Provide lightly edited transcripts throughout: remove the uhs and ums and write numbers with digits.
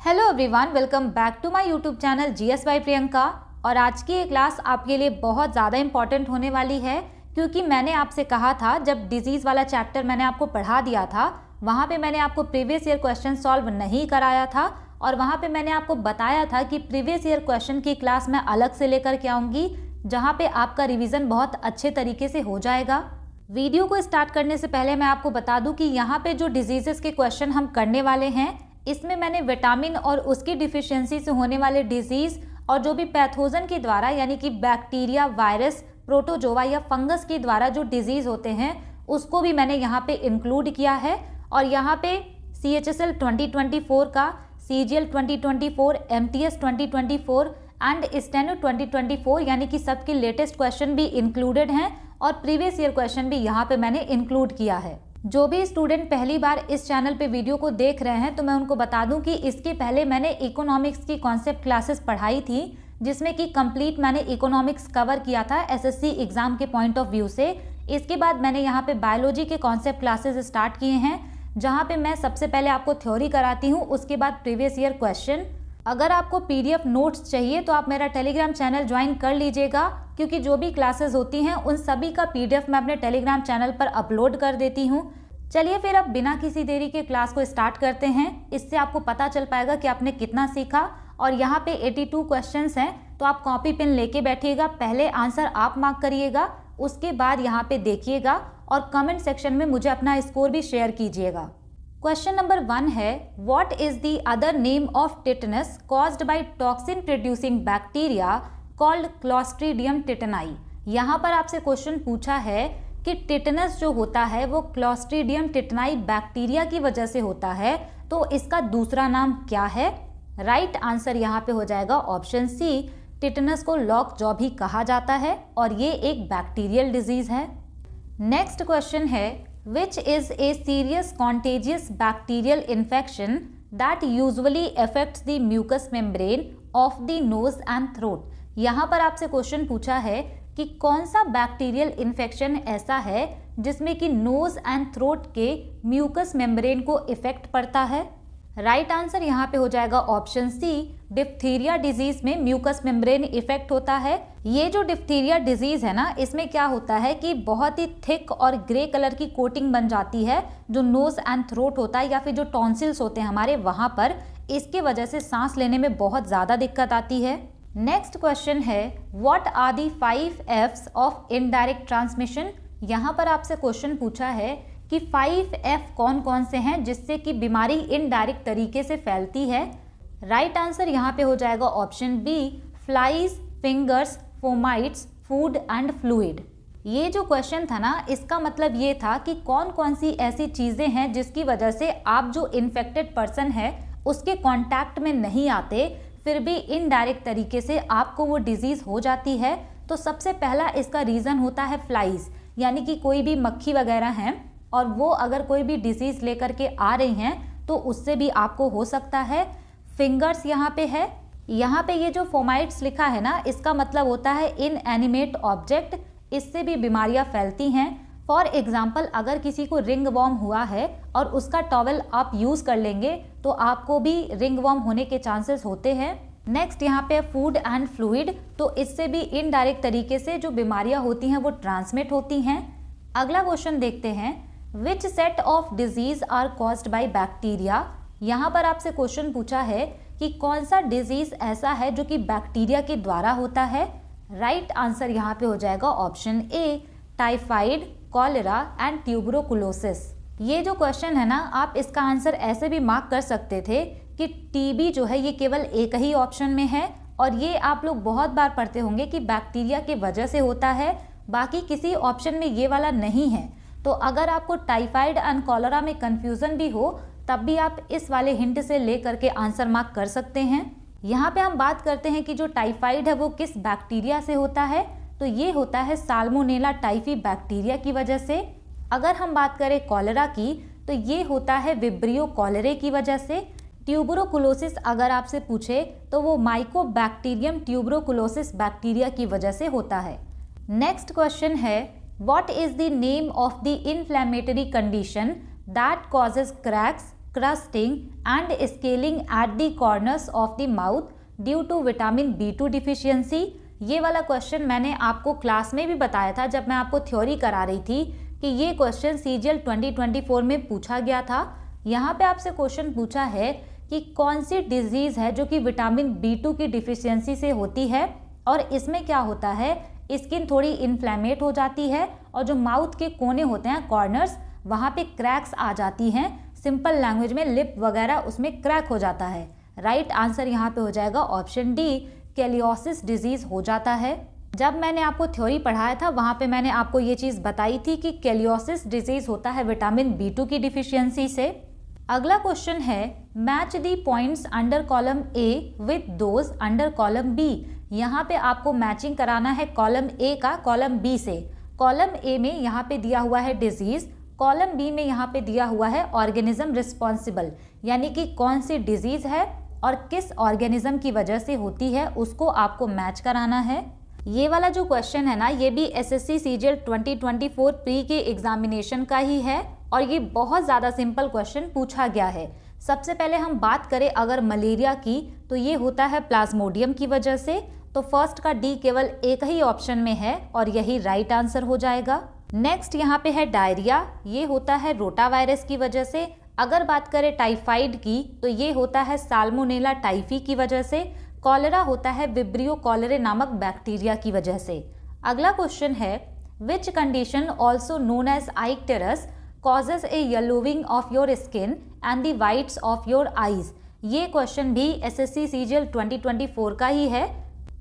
Hello everyone, welcome back to my YouTube channel GS by Priyanka. और आज की ये क्लास आपके लिए बहुत ज़्यादा इंपॉर्टेंट होने वाली है, क्योंकि मैंने आपसे कहा था, जब डिजीज़ वाला चैप्टर मैंने आपको पढ़ा दिया था, वहाँ पे मैंने आपको प्रीवियस ईयर क्वेश्चन सॉल्व नहीं कराया था और वहाँ पे मैंने आपको बताया था कि प्रीवियस ईयर क्वेश्चन की क्लास मैं अलग से लेकर के आऊँगी, जहाँ पे आपका रिविज़न बहुत अच्छे तरीके से हो जाएगा। वीडियो को स्टार्ट करने से पहले मैं आपको बता दूं कि यहाँ पे जो डिजीजेस के क्वेश्चन हम करने वाले हैं, इसमें मैंने विटामिन और उसकी डिफिशियंसी से होने वाले डिजीज और जो भी पैथोजन के द्वारा यानी कि बैक्टीरिया, वायरस, प्रोटोजोआ या फंगस के द्वारा जो डिजीज होते हैं उसको भी मैंने यहाँ पे इंक्लूड किया है। और यहाँ पे CHSL 2024 का, CGL 2024, MTS 2024 एंड स्टेनो 2024 यानी कि सबके लेटेस्ट क्वेश्चन भी इंक्लूडेड हैं और प्रीवियस ईयर क्वेश्चन भी यहाँ पे मैंने इंक्लूड किया है। जो भी स्टूडेंट पहली बार इस चैनल पे वीडियो को देख रहे हैं तो मैं उनको बता दूं कि इसके पहले मैंने इकोनॉमिक्स की कॉन्सेप्ट क्लासेस पढ़ाई थी, जिसमें कि कंप्लीट मैंने इकोनॉमिक्स कवर किया था SSC एग्जाम के पॉइंट ऑफ व्यू से। इसके बाद मैंने यहाँ पे बायोलॉजी के कॉन्सेप्ट क्लासेस स्टार्ट किए हैं, जहाँ पे मैं सबसे पहले आपको थ्योरी कराती हूँ, उसके बाद प्रीवियस ईयर क्वेश्चन। अगर आपको PDF नोट्स चाहिए तो आप मेरा टेलीग्राम चैनल ज्वाइन कर लीजिएगा, क्योंकि जो भी क्लासेस होती हैं उन सभी का PDF मैं अपने टेलीग्राम चैनल पर अपलोड कर देती हूँ। चलिए फिर अब बिना किसी देरी के क्लास को स्टार्ट करते हैं। इससे आपको पता चल पाएगा कि आपने कितना सीखा। और यहाँ पे 82 क्वेश्चंस हैं, तो आप कॉपी पेन लेके बैठिएगा। पहले आंसर आप मार्क करिएगा, उसके बाद यहाँ पे देखिएगा और कमेंट सेक्शन में मुझे अपना स्कोर भी शेयर कीजिएगा। क्वेश्चन नंबर 1 है, what is the other name of tetanus caused by toxin producing bacteria called Clostridium tetani. यहाँ पर आपसे क्वेश्चन पूछा है कि टिटनस जो होता है वो क्लॉस्ट्रीडियम टिटनाई बैक्टीरिया की वजह से होता है, तो इसका दूसरा नाम क्या है? राइट आंसर यहाँ पे हो जाएगा ऑप्शन सी, टिटनस को लॉक जॉ भी कहा जाता है और ये एक बैक्टीरियल डिजीज है। नेक्स्ट क्वेश्चन है, which is a serious contagious bacterial infection that usually affects the mucous membrane of the nose and throat। यहाँ पर आपसे क्वेश्चन पूछा है कि कौन सा बैक्टीरियल इन्फेक्शन ऐसा है जिसमें कि नोज एंड थ्रोट के म्यूकस मेम्ब्रेन को इफेक्ट पड़ता है। राइट आंसर यहाँ पे हो जाएगा ऑप्शन सी, डिप्थीरिया डिजीज में म्यूकस मेम्ब्रेन इफेक्ट होता है। ये जो डिप्थीरिया डिजीज है ना, इसमें क्या होता है कि बहुत ही थिक और ग्रे कलर की कोटिंग बन जाती है जो नोज एंड थ्रोट होता है या फिर जो टॉन्सिल्स होते हैं हमारे वहां पर। इसके वजह से सांस लेने में बहुत ज्यादा दिक्कत आती है। नेक्स्ट क्वेश्चन है, what are the 5 F's of indirect transmission. यहाँ पर आपसे क्वेश्चन पूछा है कि 5 F कौन कौन से हैं जिससे कि बीमारी इनडायरेक्ट तरीके से फैलती है। राइट आंसर यहाँ पे हो जाएगा option B, flies, fingers, fomites, food and fluid. ये जो क्वेश्चन था ना, इसका मतलब ये था कि कौन कौन सी ऐसी चीज़ें हैं जिसकी वजह से आप जो इन्फेक्टेड पर्सन है उसके कॉन्टैक्ट में नहीं आते, फिर भी इनडायरेक्ट तरीके से आपको वो डिजीज़ हो जाती है। तो सबसे पहला इसका रीज़न होता है फ्लाइज, यानी कि कोई भी मक्खी वगैरह हैं और वो अगर कोई भी डिजीज़ लेकर के आ रही हैं तो उससे भी आपको हो सकता है। फिंगर्स यहाँ पे है, यहाँ पे ये जो फोमाइट्स लिखा है ना, इसका मतलब होता है इनएनिमेट ऑब्जेक्ट, इससे भी बीमारियाँ फैलती हैं। फॉर एग्जाम्पल, अगर किसी को रिंग वॉर्म हुआ है और उसका टॉवल आप यूज़ कर लेंगे तो आपको भी रिंग वॉर्म होने के चांसेस होते हैं। नेक्स्ट यहाँ पे फूड एंड फ्लूइड, तो इससे भी इनडायरेक्ट तरीके से जो बीमारियाँ होती हैं वो ट्रांसमिट होती हैं। अगला क्वेश्चन देखते हैं, which set of disease are caused by bacteria. यहाँ पर आपसे क्वेश्चन पूछा है कि कौन सा डिजीज ऐसा है जो कि बैक्टीरिया के द्वारा होता है। राइट आंसर यहाँ पे हो जाएगा option A, typhoid, cholera and tuberculosis. ये जो क्वेश्चन है ना, आप इसका आंसर ऐसे भी मार्क कर सकते थे कि TB जो है ये केवल एक ही ऑप्शन में है और ये आप लोग बहुत बार पढ़ते होंगे कि बैक्टीरिया के वजह से होता है, बाकी किसी ऑप्शन में ये वाला नहीं है। तो अगर आपको टाइफाइड एंड कॉलेरा में कंफ्यूजन भी हो तब भी आप इस वाले हिंट से ले करके आंसर मार्क कर सकते हैं। यहाँ पे हम बात करते हैं कि जो टाइफाइड है वो किस बैक्टीरिया से होता है, तो ये होता है साल्मोनेला टाइफी बैक्टीरिया की वजह से। अगर हम बात करें कॉलेरा की तो ये होता है विब्रियो कॉलेरे की वजह से। ट्यूबरोकुलोसिस अगर आपसे पूछे तो वो माइकोबैक्टीरियम ट्यूबरोकुलोसिस बैक्टीरिया की वजह से होता है। नेक्स्ट क्वेश्चन है, what is the name of the inflammatory condition that causes cracks, crusting and scaling at the corners of the mouth due to vitamin B2 deficiency. ये वाला क्वेश्चन मैंने आपको क्लास में भी बताया था जब मैं आपको थ्योरी करा रही थी कि ये क्वेश्चन CGL 2024 में पूछा गया था। यहाँ पे आपसे क्वेश्चन पूछा है कि कौन सी डिजीज़ है जो कि विटामिन B2 की डिफिशियंसी से होती है, और इसमें क्या होता है, स्किन थोड़ी इन्फ्लेमेट हो जाती है और जो माउथ के कोने होते हैं कॉर्नर्स, वहाँ पे क्रैक्स आ जाती हैं। सिंपल लैंग्वेज में लिप वगैरह उसमें क्रैक हो जाता है। राइट आंसर यहाँ पे हो जाएगा ऑप्शन डी, स्केलियोसिस डिजीज़ हो जाता है। जब मैंने आपको थ्योरी पढ़ाया था वहाँ पे मैंने आपको ये चीज़ बताई थी कि स्केलियोसिस डिजीज़ होता है विटामिन B2 की डिफिशियंसी से। अगला क्वेश्चन है match the points under column A with those under column B। यहाँ पे आपको मैचिंग कराना है कॉलम A का कॉलम B से। कॉलम A में यहाँ पे दिया हुआ है डिजीज़, कॉलम B में यहाँ पे दिया हुआ है ऑर्गेनिज्म रिस्पॉन्सिबल, यानी कि कौन सी डिजीज़ है और किस ऑर्गेनिज्म की वजह से होती है उसको आपको मैच कराना है। ये वाला जो क्वेश्चन है ना, ये भी SSC CGL 2024 प्री के एग्जामिनेशन का ही है और ये बहुत ज़्यादा सिंपल क्वेश्चन पूछा गया है। सबसे पहले हम बात करें अगर मलेरिया की, तो ये होता है प्लाज्मोडियम की वजह से। तो फर्स्ट का डी केवल एक ही ऑप्शन में है और यही राइट आंसर हो जाएगा। नेक्स्ट यहाँ पे है डायरिया, ये होता है रोटा वायरस की वजह से। अगर बात करें टाइफाइड की तो ये होता है साल्मोनेला टाइफी की वजह से। कॉलेरा होता है विब्रियो कॉलेरे नामक बैक्टीरिया की वजह से। अगला क्वेश्चन है which condition also known as icterus causes a yellowing of your skin and the whites of your eyes. ये क्वेश्चन भी SSC CGL 2024 का ही है।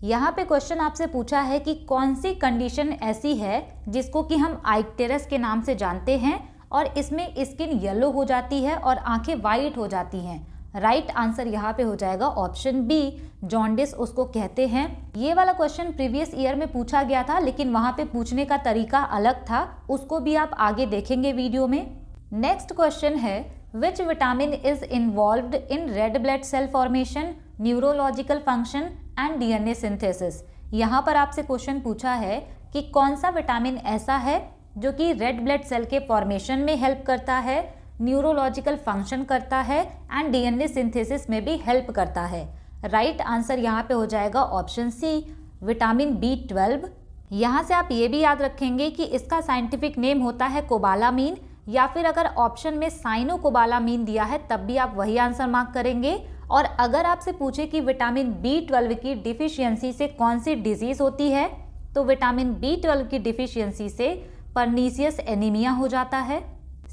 यहाँ पे क्वेश्चन आपसे पूछा है कि कौन सी कंडीशन ऐसी है जिसको कि हम आइक्टेरस के नाम से जानते हैं और इसमें स्किन येलो हो जाती है और आंखें वाइट हो जाती हैं। राइट आंसर यहाँ पे हो जाएगा ऑप्शन बी, जॉन्डिस उसको कहते हैं। ये वाला क्वेश्चन प्रीवियस ईयर में पूछा गया था लेकिन वहाँ पे पूछने का तरीका अलग था, उसको भी आप आगे देखेंगे वीडियो में। नेक्स्ट क्वेश्चन है which vitamin is involved in red blood cell formation, neurological function and DNA synthesis. यहाँ पर आपसे क्वेश्चन पूछा है कि कौन सा विटामिन ऐसा है जो कि रेड ब्लड सेल के फॉर्मेशन में हेल्प करता है, न्यूरोलॉजिकल फंक्शन करता है एंड DNA सिंथेसिस में भी हेल्प करता है। राइट आंसर यहाँ पे हो जाएगा ऑप्शन सी, विटामिन B12। यहाँ से आप ये भी याद रखेंगे कि इसका साइंटिफिक नेम होता है कोबालामीन, या फिर अगर ऑप्शन में साइनोकोबालामीन दिया है तब भी आप वही आंसर मार्क करेंगे। और अगर आपसे पूछे कि विटामिन B12 की डिफिशियंसी से कौन सी डिजीज होती है, तो विटामिन B12 की डिफिशियंसी से पर्नीसियस एनीमिया हो जाता है।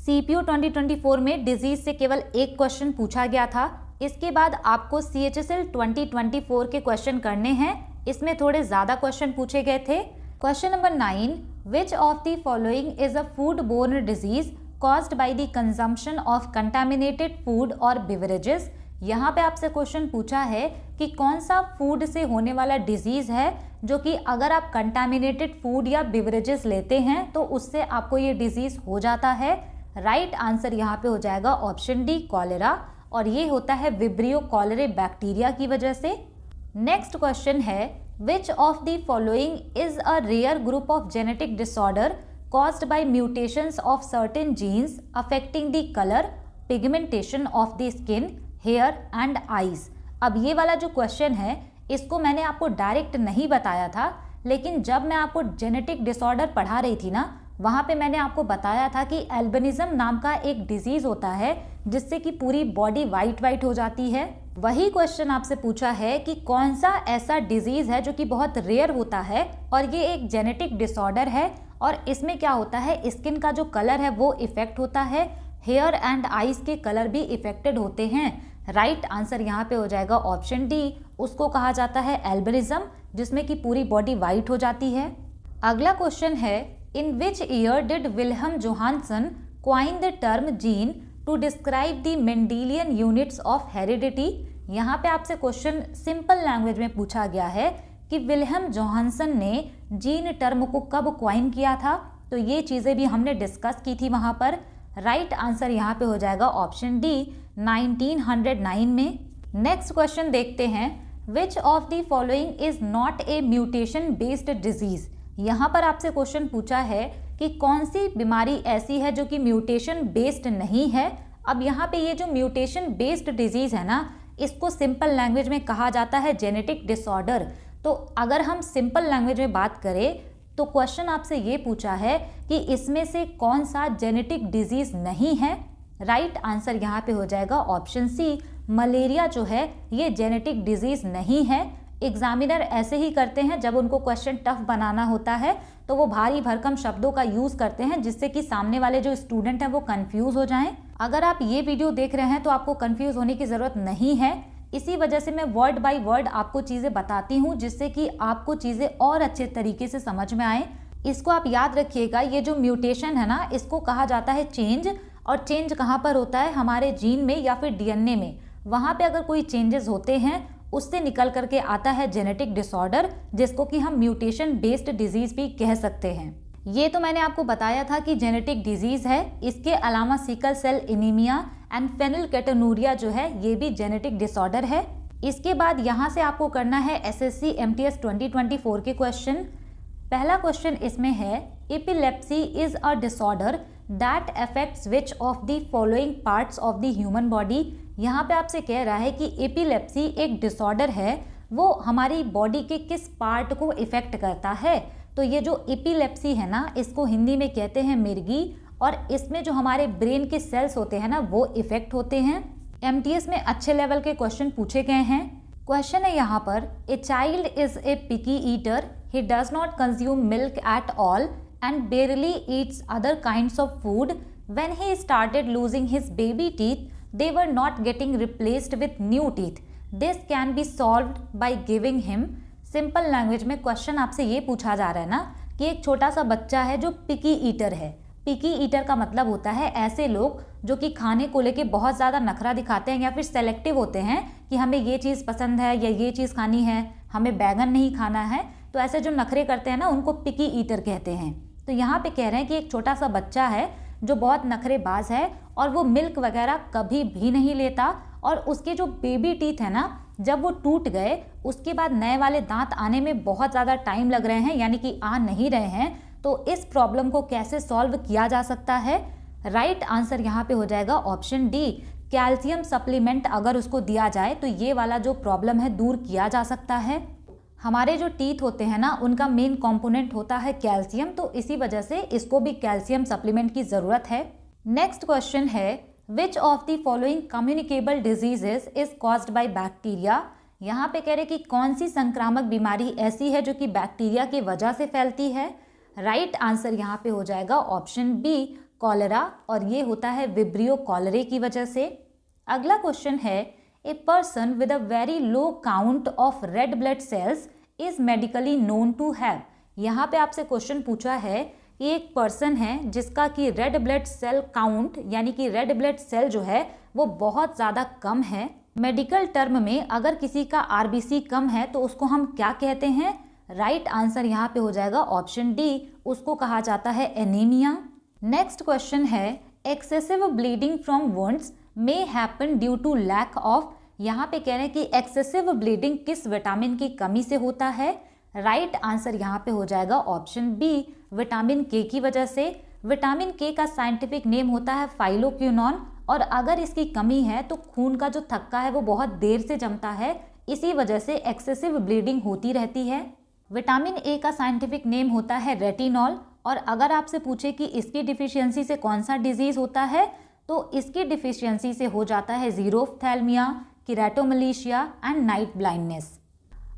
CPO 2024 में डिजीज से केवल एक क्वेश्चन पूछा गया था। इसके बाद आपको CHSL 2024 के क्वेश्चन करने हैं, इसमें थोड़े ज़्यादा क्वेश्चन पूछे गए थे। Question number 9, which of the following is a food borne disease caused by the consumption of contaminated food और बिवरेजेस। यहाँ पे आपसे क्वेश्चन पूछा है कि कौन सा फूड से होने वाला डिजीज है जो कि अगर आप कंटामिनेटेड फूड या बिवरेजेस लेते हैं तो उससे आपको ये डिजीज हो जाता है। राइट आंसर यहाँ पे हो जाएगा ऑप्शन डी, कॉलेरा, और ये होता है विब्रियो कॉलेरे बैक्टीरिया की वजह से। नेक्स्ट क्वेश्चन है which of the following is a rare group of genetic disorder caused by mutations of certain genes affecting the colour, pigmentation of the skin, hair and eyes. अब ये वाला जो question है इसको मैंने आपको डायरेक्ट नहीं बताया था, लेकिन जब मैं आपको जेनेटिक डिसऑर्डर पढ़ा रही थी ना, वहाँ पे मैंने आपको बताया था कि एल्बिनिज्म नाम का एक डिजीज होता है जिससे कि पूरी बॉडी वाइट हो जाती है। वही क्वेश्चन आपसे पूछा है कि कौन सा ऐसा डिजीज है जो कि बहुत रेयर होता है और ये एक जेनेटिक डिसऑर्डर है, और इसमें क्या होता है, स्किन का जो कलर है वो इफेक्ट होता है, हेयर एंड आईज के कलर भी इफेक्टेड होते हैं। राइट आंसर यहाँ पे हो जाएगा ऑप्शन डी, उसको कहा जाता है एल्बिनिज्म, जिसमें कि पूरी बॉडी वाइट हो जाती है। अगला क्वेश्चन है in which year did Wilhelm Johannsen coin the term gene to describe the Mendelian units of heredity. यहाँ पे आपसे क्वेश्चन सिंपल लैंग्वेज में पूछा गया है कि विल्हम जोहानसन ने जीन टर्म को कब क्वाइन किया था, तो ये चीज़ें भी हमने डिस्कस की थी वहाँ पर। राइट आंसर यहाँ पे हो जाएगा ऑप्शन डी, 1909 में। नेक्स्ट क्वेश्चन देखते हैं विच of the following is not a mutation based disease. यहाँ पर आपसे क्वेश्चन पूछा है कि कौन सी बीमारी ऐसी है जो कि म्यूटेशन बेस्ड नहीं है। अब यहाँ पे ये जो म्यूटेशन बेस्ड डिजीज़ है ना, इसको सिंपल लैंग्वेज में कहा जाता है जेनेटिक डिसऑर्डर। तो अगर हम सिंपल लैंग्वेज में बात करें तो क्वेश्चन आपसे ये पूछा है कि इसमें से कौन सा जेनेटिक डिजीज़ नहीं है। राइट आंसर यहाँ पे हो जाएगा ऑप्शन सी, मलेरिया जो है ये जेनेटिक डिजीज़ नहीं है। एग्जामिनर ऐसे ही करते हैं, जब उनको क्वेश्चन टफ बनाना होता है तो वो भारी भरकम शब्दों का यूज़ करते हैं जिससे कि सामने वाले जो स्टूडेंट हैं वो कंफ्यूज हो जाएं। अगर आप ये वीडियो देख रहे हैं तो आपको कंफ्यूज होने की ज़रूरत नहीं है। इसी वजह से मैं वर्ड बाय वर्ड आपको चीज़ें बताती हूँ जिससे कि आपको चीज़ें और अच्छे तरीके से समझ में आए। इसको आप याद रखिएगा, ये जो म्यूटेशन है ना, इसको कहा जाता है चेंज। और चेंज कहाँ पर होता है? हमारे जीन में या फिर डीएनए में। वहाँ पे अगर कोई चेंजेस होते हैं उससे निकल करके आता है जेनेटिक डिसऑर्डर, जिसको कि हम म्यूटेशन बेस्ड डिजीज भी कह सकते हैं। ये तो मैंने आपको बताया था कि जेनेटिक डिजीज है। इसके अलावा sickle cell anaemia and phenylketonuria जो है ये भी जेनेटिक डिसऑर्डर है। इसके बाद यहाँ से आपको करना है एसएससी एमटीएस 2024 के क्वेश्चन। पहला क्वेश्चन इसमें है, epilepsy is a disorder that affects which of the following parts of the human body. यहाँ पे आपसे कह रहा है कि एपिलेप्सी एक डिसऑर्डर है, वो हमारी बॉडी के किस पार्ट को इफेक्ट करता है। तो ये जो एपिलेप्सी है ना, इसको हिंदी में कहते हैं मिर्गी, और इसमें जो हमारे ब्रेन के सेल्स होते हैं ना वो इफेक्ट होते हैं। एमटीएस में अच्छे लेवल के क्वेश्चन पूछे गए हैं। क्वेश्चन है यहाँ पर, a child is a picky eater, he does not consume milk at all and barely eats other kinds of food. When he started losing his baby teeth they were not getting replaced with new teeth. This can be solved by giving him। Simple language में question आपसे ये पूछा जा रहा है ना कि एक छोटा सा बच्चा है जो पिकी ईटर है। पिकी ईटर का मतलब होता है ऐसे लोग जो कि खाने को लेके बहुत ज़्यादा नखरा दिखाते हैं या फिर सेलेक्टिव होते हैं कि हमें ये चीज़ पसंद है या ये चीज़ खानी है, हमें बैगन नहीं खाना है। तो ऐसे जो नखरे करते हैं ना उनको पिकी ईटर कहते हैं। तो यहाँ पे कह रहे हैं कि एक छोटा सा बच्चा है जो बहुत नखरेबाज है और वो मिल्क वगैरह कभी भी नहीं लेता, और उसके जो बेबी टीथ है ना, जब वो टूट गए उसके बाद नए वाले दांत आने में बहुत ज़्यादा टाइम लग रहे हैं, यानी कि आ नहीं रहे हैं। तो इस प्रॉब्लम को कैसे सॉल्व किया जा सकता है? राइट आंसर यहाँ पे हो जाएगा ऑप्शन डी, कैल्शियम सप्लीमेंट अगर उसको दिया जाए तो ये वाला जो प्रॉब्लम है दूर किया जा सकता है। हमारे जो टीथ होते हैं ना उनका मेन कंपोनेंट होता है कैल्शियम, तो इसी वजह से इसको भी कैल्शियम सप्लीमेंट की ज़रूरत है। नेक्स्ट क्वेश्चन है, which of the following communicable diseases is caused by bacteria. यहाँ पे कह रहे कि कौन सी संक्रामक बीमारी ऐसी है जो कि बैक्टीरिया की वजह से फैलती है। राइट आंसर यहाँ पे हो जाएगा ऑप्शन बी, कॉलेरा, और ये होता है विब्रियो कॉलरे की वजह से। अगला क्वेश्चन है, a person with a very low count of red blood cells is medically known to have. यहाँ पे आपसे क्वेश्चन पूछा है कि एक पर्सन है जिसका कि रेड ब्लड सेल काउंट यानी कि रेड ब्लड सेल जो है वो बहुत ज़्यादा कम है। मेडिकल टर्म में अगर किसी का आरबीसी कम है तो उसको हम क्या कहते हैं? राइट आंसर यहाँ पे हो जाएगा ऑप्शन डी, उसको कहा जाता है एनीमिया। नेक्स्ट क्वेश्चन है, excessive bleeding from wounds may happen due to lack of. यहाँ पे कह रहे हैं कि एक्सेसिव ब्लीडिंग किस विटामिन की कमी से होता है। राइट आंसर यहाँ पे हो जाएगा ऑप्शन बी, विटामिन के की वजह से। विटामिन के का साइंटिफिक नेम होता है फाइलोक्विनोन, और अगर इसकी कमी है तो खून का जो थक्का है वो बहुत देर से जमता है, इसी वजह से एक्सेसिव ब्लीडिंग होती रहती है। विटामिन ए का साइंटिफिक नेम होता है रेटिनॉल, और अगर आपसे पूछे कि इसकी डिफिशियंसी से कौन सा डिजीज होता है तो इसकी डिफिशियंसी से हो जाता है जीरोफ्थैल्मिया, किरेटोमलेशिया एंड नाइट ब्लाइंडनेस।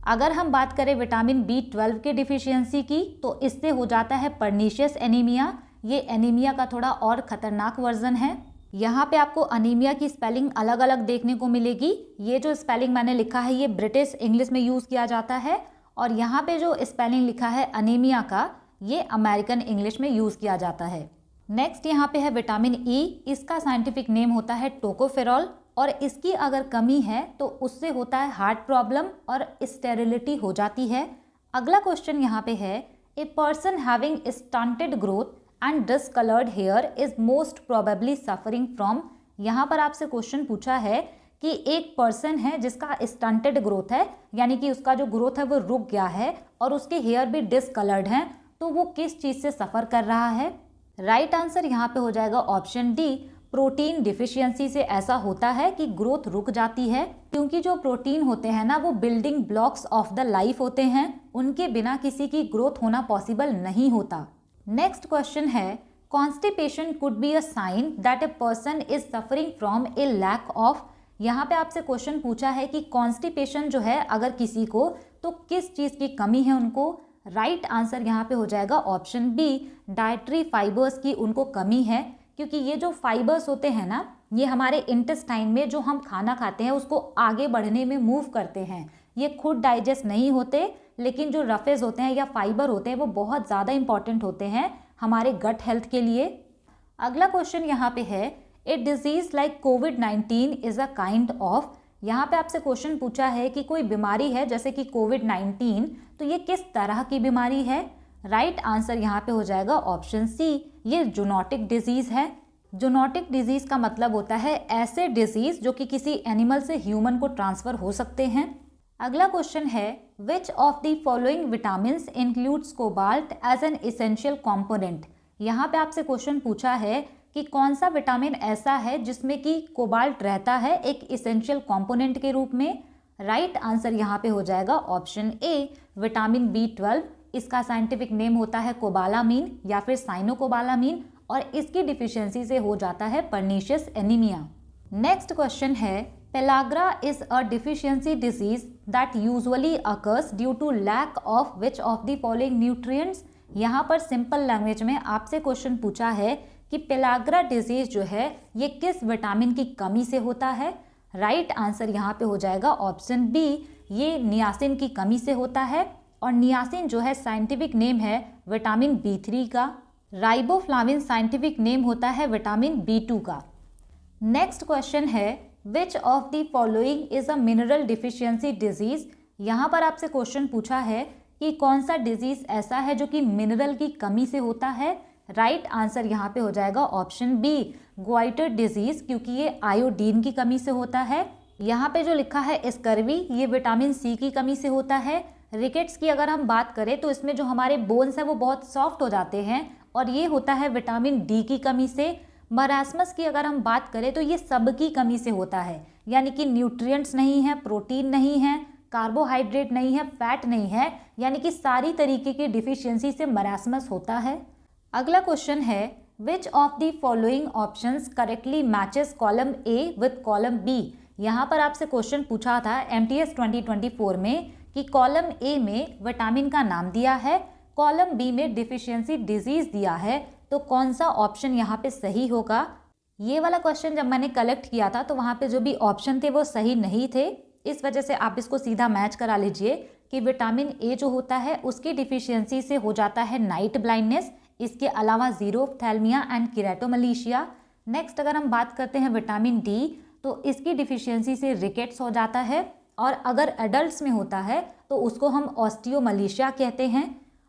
अगर हम बात करें विटामिन B12 के डिफिशियंसी की तो इससे हो जाता है पर्नीशियस एनीमिया। ये एनीमिया का थोड़ा और खतरनाक वर्जन है। यहाँ पे आपको अनीमिया की स्पेलिंग अलग अलग देखने को मिलेगी। ये जो स्पेलिंग मैंने लिखा है ये ब्रिटिश इंग्लिश में यूज़ किया जाता है, और यहाँ पे जो स्पेलिंग लिखा है अनीमिया का ये अमेरिकन इंग्लिश में यूज़ किया जाता है। नेक्स्ट यहाँ पे है विटामिन ई, इसका साइंटिफिक नेम होता है टोकोफेरॉल, और इसकी अगर कमी है तो उससे होता है हार्ट प्रॉब्लम और स्टेरिलिटी हो जाती है। अगला क्वेश्चन यहाँ पे है, a person having stunted growth and discoloured here is most probably suffering from. यहाँ पर आपसे क्वेश्चन पूछा है कि एक पर्सन है जिसका स्टंटेड ग्रोथ है, यानी कि उसका जो ग्रोथ है वो रुक गया है और उसके हेयर भी डिसकलर्ड हैं, तो वो किस चीज़ से सफ़र कर रहा है। राइट आंसर यहाँ पे हो जाएगा ऑप्शन डी, प्रोटीन डिफिशियंसी से ऐसा होता है कि ग्रोथ रुक जाती है, क्योंकि जो प्रोटीन होते हैं ना वो building blocks of the life होते हैं, उनके बिना किसी की ग्रोथ होना पॉसिबल नहीं होता। नेक्स्ट क्वेश्चन है, constipation could be a sign that a person is suffering from a lack of. यहाँ पे आपसे क्वेश्चन पूछा है कि कॉन्स्टिपेशन जो है अगर किसी को, तो किस चीज़ की कमी है उनको। राइट आंसर यहाँ पे हो जाएगा ऑप्शन बी, डाइटरी फाइबर्स की उनको कमी है, क्योंकि ये जो फाइबर्स होते हैं ना ये हमारे इंटेस्टाइन में जो हम खाना खाते हैं उसको आगे बढ़ने में मूव करते हैं। ये खुद डाइजेस्ट नहीं होते, लेकिन जो रफेज होते हैं या फाइबर होते हैं वो बहुत ज़्यादा इंपॉर्टेंट होते हैं हमारे गट हेल्थ के लिए। अगला क्वेश्चन यहाँ पे है, a disease like covid is a kind of. यहाँ पे आपसे क्वेश्चन पूछा है कि कोई बीमारी है जैसे कि कोविड-19, तो ये किस तरह की बीमारी है। राइट आंसर यहाँ पे हो जाएगा ऑप्शन सी, ये जूनोटिक डिजीज है। जूनोटिक डिजीज का मतलब होता है ऐसे डिजीज जो कि किसी एनिमल से ह्यूमन को ट्रांसफर हो सकते हैं। अगला क्वेश्चन है, which of the following vitamins includes cobalt as an essential component. यहाँ पे आपसे क्वेश्चन पूछा है कि कौन सा विटामिन ऐसा है जिसमें कि कोबाल्ट रहता है एक इसेंशियल कंपोनेंट के रूप में। राइट आंसर यहाँ पे हो जाएगा ऑप्शन ए, विटामिन B12। इसका साइंटिफिक नेम होता है कोबालामीन या फिर साइनोकोबालामीन, और इसकी डिफिशियंसी से हो जाता है पर्नीशियस एनीमिया। नेक्स्ट क्वेश्चन है, pellagra is a deficiency disease that usually occurs due to lack of which of the following nutrients. यहाँ पर सिंपल लैंग्वेज में आपसे क्वेश्चन पूछा है कि पेलाग्रा डिजीज जो है ये किस विटामिन की कमी से होता है। राइट आंसर यहाँ पे हो जाएगा ऑप्शन बी, ये नियासिन की कमी से होता है, और नियासिन जो है साइंटिफिक नेम है विटामिन B3 का। राइबोफ्लाविन साइंटिफिक नेम होता है विटामिन B2 का। नेक्स्ट क्वेश्चन है, which of the following is a mineral deficiency disease. यहाँ पर आपसे क्वेश्चन पूछा है कि कौन सा डिजीज ऐसा है जो कि मिनरल की कमी से होता है। राइट आंसर यहाँ पे हो जाएगा ऑप्शन बी, ग्वाइटर डिजीज, क्योंकि ये आयोडीन की कमी से होता है। यहाँ पे जो लिखा है स्कर्वी, ये विटामिन सी की कमी से होता है। रिकेट्स की अगर हम बात करें तो इसमें जो हमारे बोन्स हैं वो बहुत सॉफ्ट हो जाते हैं, और ये होता है विटामिन डी की कमी से। मरासमस की अगर हम बात करें तो ये सब की कमी से होता है, यानी कि न्यूट्रिएंट्स नहीं है, प्रोटीन नहीं है, कार्बोहाइड्रेट नहीं है, फैट नहीं है, यानी कि सारी तरीके की डिफिशियंसी से मरासमस होता है। अगला क्वेश्चन है, which of the following options correctly matches column A with column B. यहाँ पर आपसे क्वेश्चन पूछा था MTS 2024 में कि कॉलम ए में विटामिन का नाम दिया है, कॉलम बी में डिफिशियंसी डिजीज दिया है, तो कौन सा ऑप्शन यहाँ पे सही होगा। ये वाला क्वेश्चन जब मैंने कलेक्ट किया था तो वहाँ पे जो भी ऑप्शन थे वो सही नहीं थे, इस वजह से आप इसको सीधा मैच करा लीजिए कि विटामिन ए जो होता है उसकी डिफिशियंसी से हो जाता है नाइट ब्लाइंडनेस, इसके अलावा ज़ीरोफ्थैल्मिया एंड किरेटोमलेशिया। नेक्स्ट अगर हम बात करते हैं विटामिन डी, तो इसकी डिफिशियंसी से रिकेट्स हो जाता है, और अगर एडल्ट्स में होता है तो उसको हम ऑस्टियोमलेशिया कहते हैं।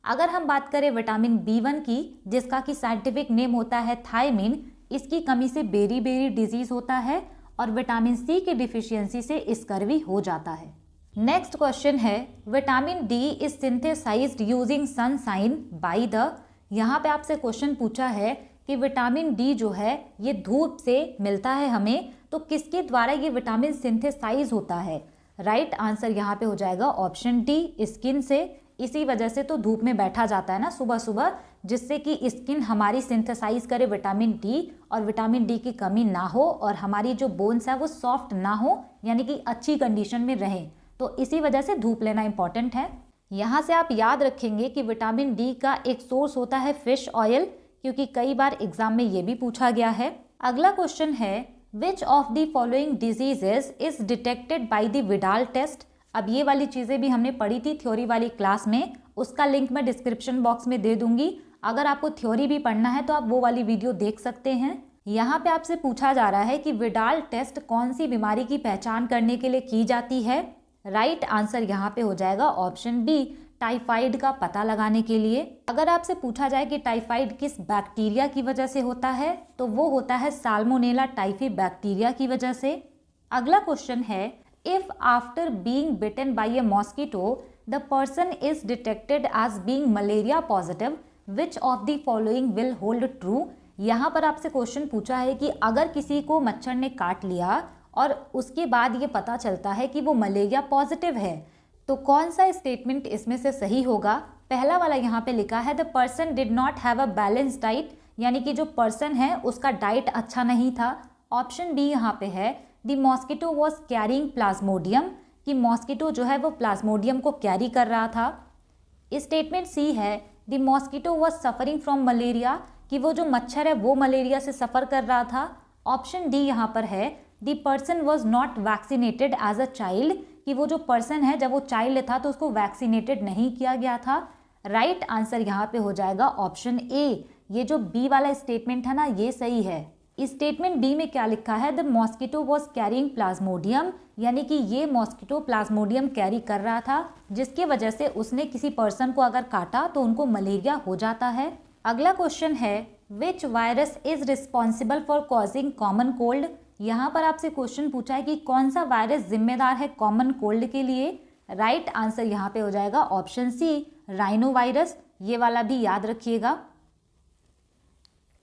अगर हम बात करें विटामिन B1 की, जिसका कि साइंटिफिक नेम होता है थायमिन, इसकी कमी से बेरी बेरी डिजीज होता है, और विटामिन सी की डिफिशियंसी से स्कर्वी हो जाता है। नेक्स्ट क्वेश्चन है, vitamin D is synthesised using sunshine by the. यहाँ पे आपसे क्वेश्चन पूछा है कि विटामिन डी जो है ये धूप से मिलता है हमें, तो किसके द्वारा ये विटामिन सिंथेसाइज होता है। राइट आंसर यहाँ पे हो जाएगा ऑप्शन डी, स्किन से। इसी वजह से तो धूप में बैठा जाता है ना सुबह सुबह, जिससे कि स्किन हमारी सिंथेसाइज करे विटामिन डी, और विटामिन डी की कमी ना हो और हमारी जो बोन्स है वो सॉफ्ट ना हो, यानी कि अच्छी कंडीशन में रहें। तो इसी वजह से धूप लेना इंपॉर्टेंट है। यहाँ से आप याद रखेंगे कि विटामिन डी का एक सोर्स होता है फिश ऑयल, क्योंकि कई बार एग्जाम में ये भी पूछा गया है। अगला क्वेश्चन है, which of the following diseases is detected by the Widal test. अब ये वाली चीज़ें भी हमने पढ़ी थी थ्योरी वाली क्लास में, उसका लिंक मैं डिस्क्रिप्शन बॉक्स में दे दूंगी। अगर आपको थ्योरी भी पढ़ना है तो आप वो वाली वीडियो देख सकते हैं। यहाँ पे आपसे पूछा जा रहा है कि विडाल टेस्ट कौन सी बीमारी की पहचान करने के लिए की जाती है। राइट आंसर यहाँ पे हो जाएगा ऑप्शन बी, टाइफाइड का पता लगाने के लिए। अगर आपसे पूछा जाए कि टाइफाइड किस बैक्टीरिया की वजह से होता है, तो वो होता है साल्मोनेला टाइफी बैक्टीरिया की वजह से। अगला क्वेश्चन है, if after being bitten by a mosquito the person is detected as being malaria positive, which of the following will hold true. यहाँ पर आपसे क्वेश्चन पूछा है कि अगर किसी को मच्छर ने काट लिया और उसके बाद ये पता चलता है कि वो मलेरिया पॉजिटिव है, तो कौन सा स्टेटमेंट इसमें से सही होगा। पहला वाला यहाँ पे लिखा है the person did not have a balance diet, यानी कि जो पर्सन है उसका डाइट अच्छा नहीं था। ऑप्शन बी यहाँ पे है the mosquito was carrying Plasmodium, कि मॉस्किटो जो है वो प्लाज्मोडियम को कैरी कर रहा था। स्टेटमेंट सी है the mosquito was suffering from malaria, कि वो जो मच्छर है वो मलेरिया से सफ़र कर रहा था। ऑप्शन डी यहाँ पर है the person was not vaccinated as a child, कि वो जो पर्सन है जब वो चाइल्ड था तो उसको वैक्सीनेटेड नहीं किया गया था। राइट आंसर यहाँ पे हो जाएगा ऑप्शन ए। ये जो बी वाला स्टेटमेंट है ना, ये सही है। स्टेटमेंट बी में क्या लिखा है the mosquito was carrying Plasmodium, यानी कि ये मॉस्किटो प्लाज्मोडियम कैरी कर रहा था, जिसकी वजह से उसने किसी पर्सन को अगर काटा तो उनको मलेरिया हो जाता है। अगला क्वेश्चन है which virus is responsible for causing common cold. यहाँ पर आपसे क्वेश्चन पूछा है कि कौन सा वायरस जिम्मेदार है कॉमन कोल्ड के लिए। राइट आंसर यहाँ पे हो जाएगा ऑप्शन सी, राइनो वायरस। ये वाला भी याद रखिएगा।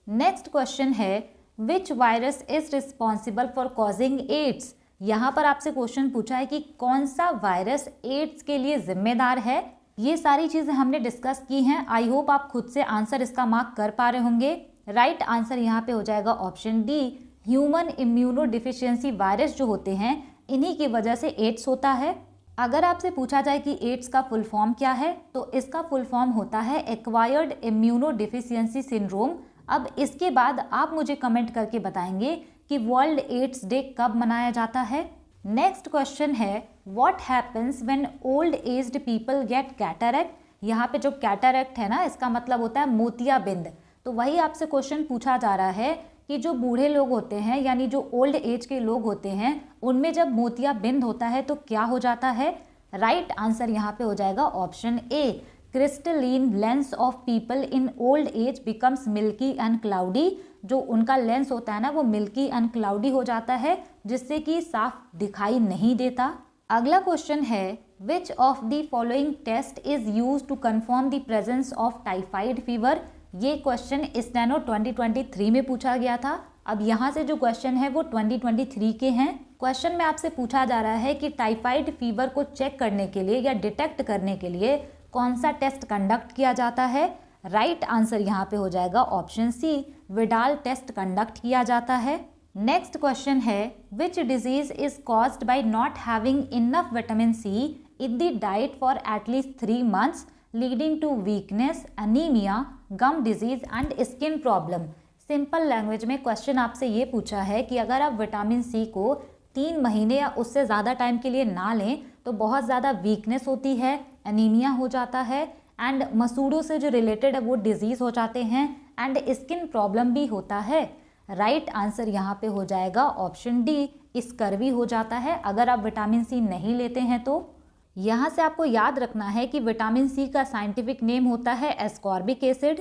नेक्स्ट क्वेश्चन है which virus is responsible for causing AIDS. यहाँ पर आपसे क्वेश्चन पूछा है कि कौन सा वायरस एड्स के लिए जिम्मेदार है। ये सारी चीज़ें हमने डिस्कस की हैं। आई होप आप खुद से आंसर इसका मार्क कर पा रहे होंगे। राइट आंसर यहाँ पे हो जाएगा option D, human immuno deficiency virus जो होते हैं इन्हीं की वजह से एड्स होता है। अगर आपसे पूछा जाए कि एड्स का फुल फॉर्म क्या है, तो इसका फुल फॉर्म होता है एक्वायर्ड इम्यूनो डिफिशियंसी सिंड्रोम। अब इसके बाद आप मुझे कमेंट करके बताएंगे कि वर्ल्ड एड्स डे कब मनाया जाता है। नेक्स्ट क्वेश्चन है what happens when old aged people get cataract. यहाँ पे जो कैटरैक्ट है ना, इसका मतलब होता है मोतियाबिंद। तो वही आपसे क्वेश्चन पूछा जा रहा है कि जो बूढ़े लोग होते हैं यानी जो ओल्ड एज के लोग होते हैं उनमें जब मोतियाबिंद होता है तो क्या हो जाता है। राइट आंसर यहाँ पे हो जाएगा option A, crystalline lens of people in old age becomes milky and cloudy. जो उनका लेंस होता है ना वो मिल्की एंड क्लाउडी हो जाता है, जिससे कि साफ दिखाई नहीं देता। अगला क्वेश्चन है which of the following test is use to confirm the presence of typhoid fever. ये क्वेश्चन स्टेनो 2023 में पूछा गया था। अब यहाँ से जो क्वेश्चन है वो 2023 के हैं। क्वेश्चन में आपसे पूछा जा रहा है कि टाइफाइड फीवर को चेक करने के लिए या डिटेक्ट करने के लिए कौन सा टेस्ट कंडक्ट किया जाता है। राइट आंसर यहाँ पे हो जाएगा option C, Widal test conduct किया जाता है। नेक्स्ट क्वेश्चन है which disease is caused by not having enough vitamin C in the diet for at least 3 months leading to weakness, anaemia, gum disease and skin problem. Simple language में question आपसे ये पूछा है कि अगर आप विटामिन सी को 3 महीने या उससे ज़्यादा टाइम के लिए ना लें तो बहुत ज़्यादा वीकनेस होती है, एनीमिया हो जाता है एंड मसूड़ों से जो रिलेटेड है वो डिजीज़ हो जाते हैं एंड स्किन प्रॉब्लम भी होता है। राइट आंसर यहाँ पे हो जाएगा ऑप्शन डी, स्कर्वी हो जाता है अगर आप विटामिन सी नहीं लेते हैं तो। यहाँ से आपको याद रखना है कि विटामिन सी का साइंटिफिक नेम होता है एस्कॉर्बिक एसिड।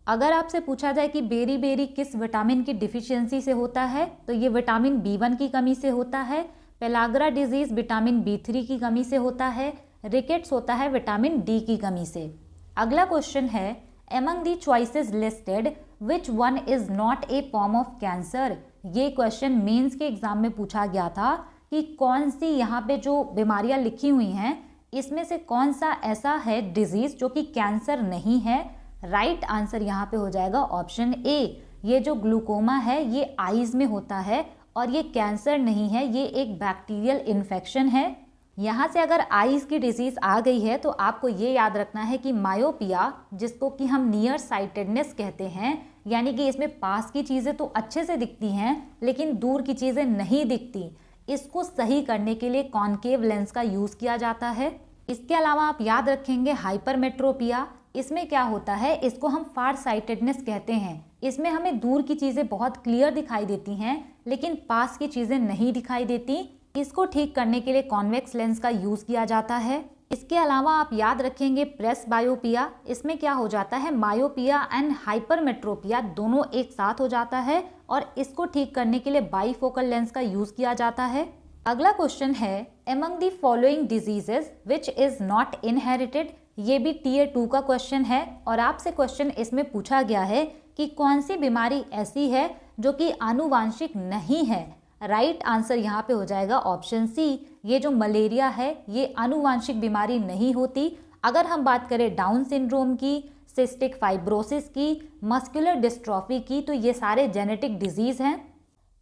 अगर आपसे पूछा जाए कि बेरी बेरी किस विटामिन की डिफिशियंसी से होता है, तो ये विटामिन B1 की कमी से होता है। पेलाग्रा डिजीज विटामिन B3 की कमी से होता है। रिकेट्स होता है विटामिन डी की कमी से। अगला क्वेश्चन है among the choices listed which one is not a form of cancer. ये क्वेश्चन मेंस के एग्जाम में पूछा गया था कि कौन सी यहाँ पे जो बीमारियाँ लिखी हुई हैं इसमें से कौन सा ऐसा है डिजीज जो कि कैंसर नहीं है। राइट आंसर यहाँ पे हो जाएगा ऑप्शन ए, ये जो ग्लूकोमा है ये आईज में होता है और ये कैंसर नहीं है, ये एक बैक्टीरियल इन्फेक्शन है। यहाँ से अगर आईज की डिजीज आ गई है तो आपको ये याद रखना है कि मायोपिया, जिसको कि हम नियर साइटेडनेस कहते हैं, यानी कि इसमें पास की चीज़ें तो अच्छे से दिखती हैं लेकिन दूर की चीज़ें नहीं दिखती, इसको सही करने के लिए कॉनकेव लेंस का यूज़ किया जाता है। इसके अलावा आप याद रखेंगे हाइपरमेट्रोपिया, इसमें क्या होता है, इसको हम फार साइटेडनेस कहते हैं। इसमें हमें दूर की चीज़ें बहुत क्लियर दिखाई देती हैं लेकिन पास की चीज़ें नहीं दिखाई देती। इसको ठीक करने के लिए कॉन्वेक्स लेंस का यूज़ किया जाता है। इसके अलावा आप याद रखेंगे प्रेस बायोपिया, इसमें क्या हो जाता है, मायोपिया एंड हाइपरमेट्रोपिया दोनों एक साथ हो जाता है और इसको ठीक करने के लिए बाईफोकल लेंस का यूज़ किया जाता है। अगला क्वेश्चन है among the following diseases which is not inherited. ये भी Tier 2 का क्वेश्चन है और आपसे क्वेश्चन इसमें पूछा गया है कि कौन सी बीमारी ऐसी है जो कि आनुवांशिक नहीं है। राइट आंसर यहाँ पे हो जाएगा ऑप्शन सी, ये जो मलेरिया है ये आनुवांशिक बीमारी नहीं होती। अगर हम बात करें डाउन सिंड्रोम की, सिस्टिक फाइब्रोसिस की, मस्कुलर डिस्ट्रॉफी की, तो ये सारे जेनेटिक डिजीज़ हैं।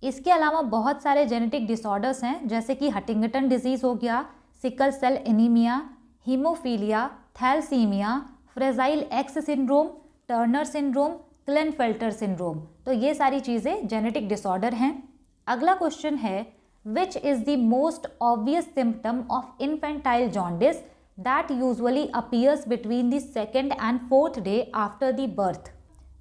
इसके अलावा बहुत सारे जेनेटिक डिसऑर्डर्स हैं, जैसे कि हंटिंगटन डिजीज़ हो गया, sickle cell anaemia, haemophilia, thalassaemia, fragile X syndrome, Turner syndrome, Klinefelter syndrome. तो ये सारी चीज़ें जेनेटिक डिसऑर्डर हैं। अगला क्वेश्चन है, which is the most obvious symptom of infantile jaundice that usually appears between the 2nd and 4th day after the birth.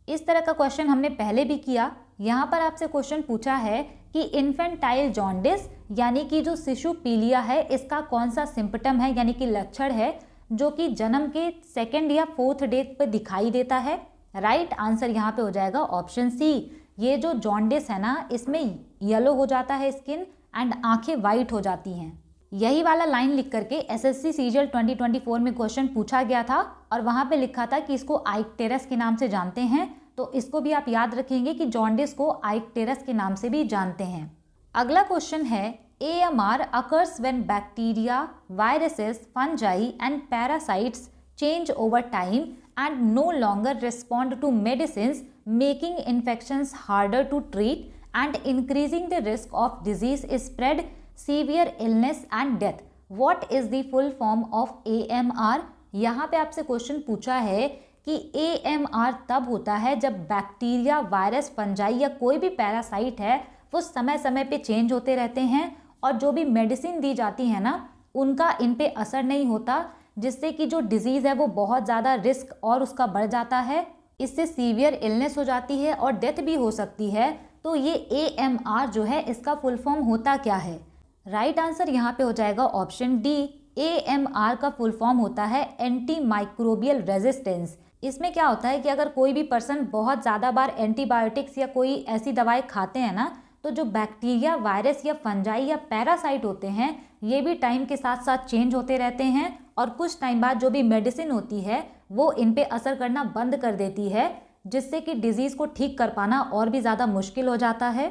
इस तरह का क्वेश्चन हमने पहले भी किया। यहाँ पर आपसे क्वेश्चन पूछा है कि इन्फेंटाइल जॉन्डिस यानी कि जो शिशु पीलिया है इसका कौन सा सिम्पटम है, यानी कि लक्षण है जो कि जन्म के 2nd या 4th डे पर दिखाई देता है। राइट आंसर यहाँ पे हो जाएगा ऑप्शन सी। ये जो जॉन्डिस है ना, इसमें येलो हो जाता है स्किन एंड आंखें वाइट हो जाती हैं। यही वाला लाइन लिख करके एसएससी सीजीएल 2024 में क्वेश्चन पूछा गया था और वहाँ पे लिखा था कि इसको आइक्टेरस के नाम से जानते हैं। तो इसको भी आप याद रखेंगे कि जॉन्डिस को आइक्टेरस के नाम से भी जानते हैं। अगला क्वेश्चन है, AMR occurs when bacteria, viruses, fungi and parasites change over time and no longer respond to medicines, making infections harder to treat and increasing the risk of disease spread, severe illness and death. What is the full form of AMR? यहाँ पे आपसे question पूछा है कि AMR तब होता है जब बैक्टीरिया, वायरस, फंजाई या कोई भी पैरासाइट है वो समय समय पे चेंज होते रहते हैं और जो भी मेडिसिन दी जाती है ना उनका इन पे असर नहीं होता, जिससे कि जो डिजीज़ है वो बहुत ज़्यादा रिस्क और उसका बढ़ जाता है। इससे सीवियर इलनेस हो जाती है और डेथ भी हो सकती है। तो ये AMR जो है इसका फुल फॉर्म होता क्या है? राइट आंसर यहाँ पे हो जाएगा ऑप्शन डी। AMR का फुल फॉर्म होता है एंटी माइक्रोबियल रेजिस्टेंस। इसमें क्या होता है कि अगर कोई भी पर्सन बहुत ज़्यादा बार एंटीबायोटिक्स या कोई ऐसी दवाई खाते हैं ना, तो जो बैक्टीरिया, वायरस या फंजाई या पैरासाइट होते हैं ये भी टाइम के साथ साथ चेंज होते रहते हैं और कुछ टाइम बाद जो भी मेडिसिन होती है वो इन पे असर करना बंद कर देती है, जिससे कि डिजीज़ को ठीक कर पाना और भी ज़्यादा मुश्किल हो जाता है।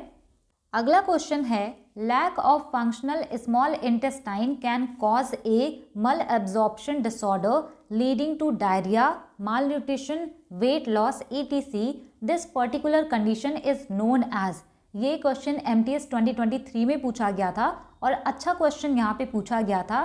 अगला क्वेश्चन है, lack of functional small intestine can cause a malabsorption disorder leading to diarrhoea, malnutrition, weight loss etc. This particular condition is known as. ये क्वेश्चन MTS 2023 में पूछा गया था और अच्छा क्वेश्चन यहाँ पे पूछा गया था।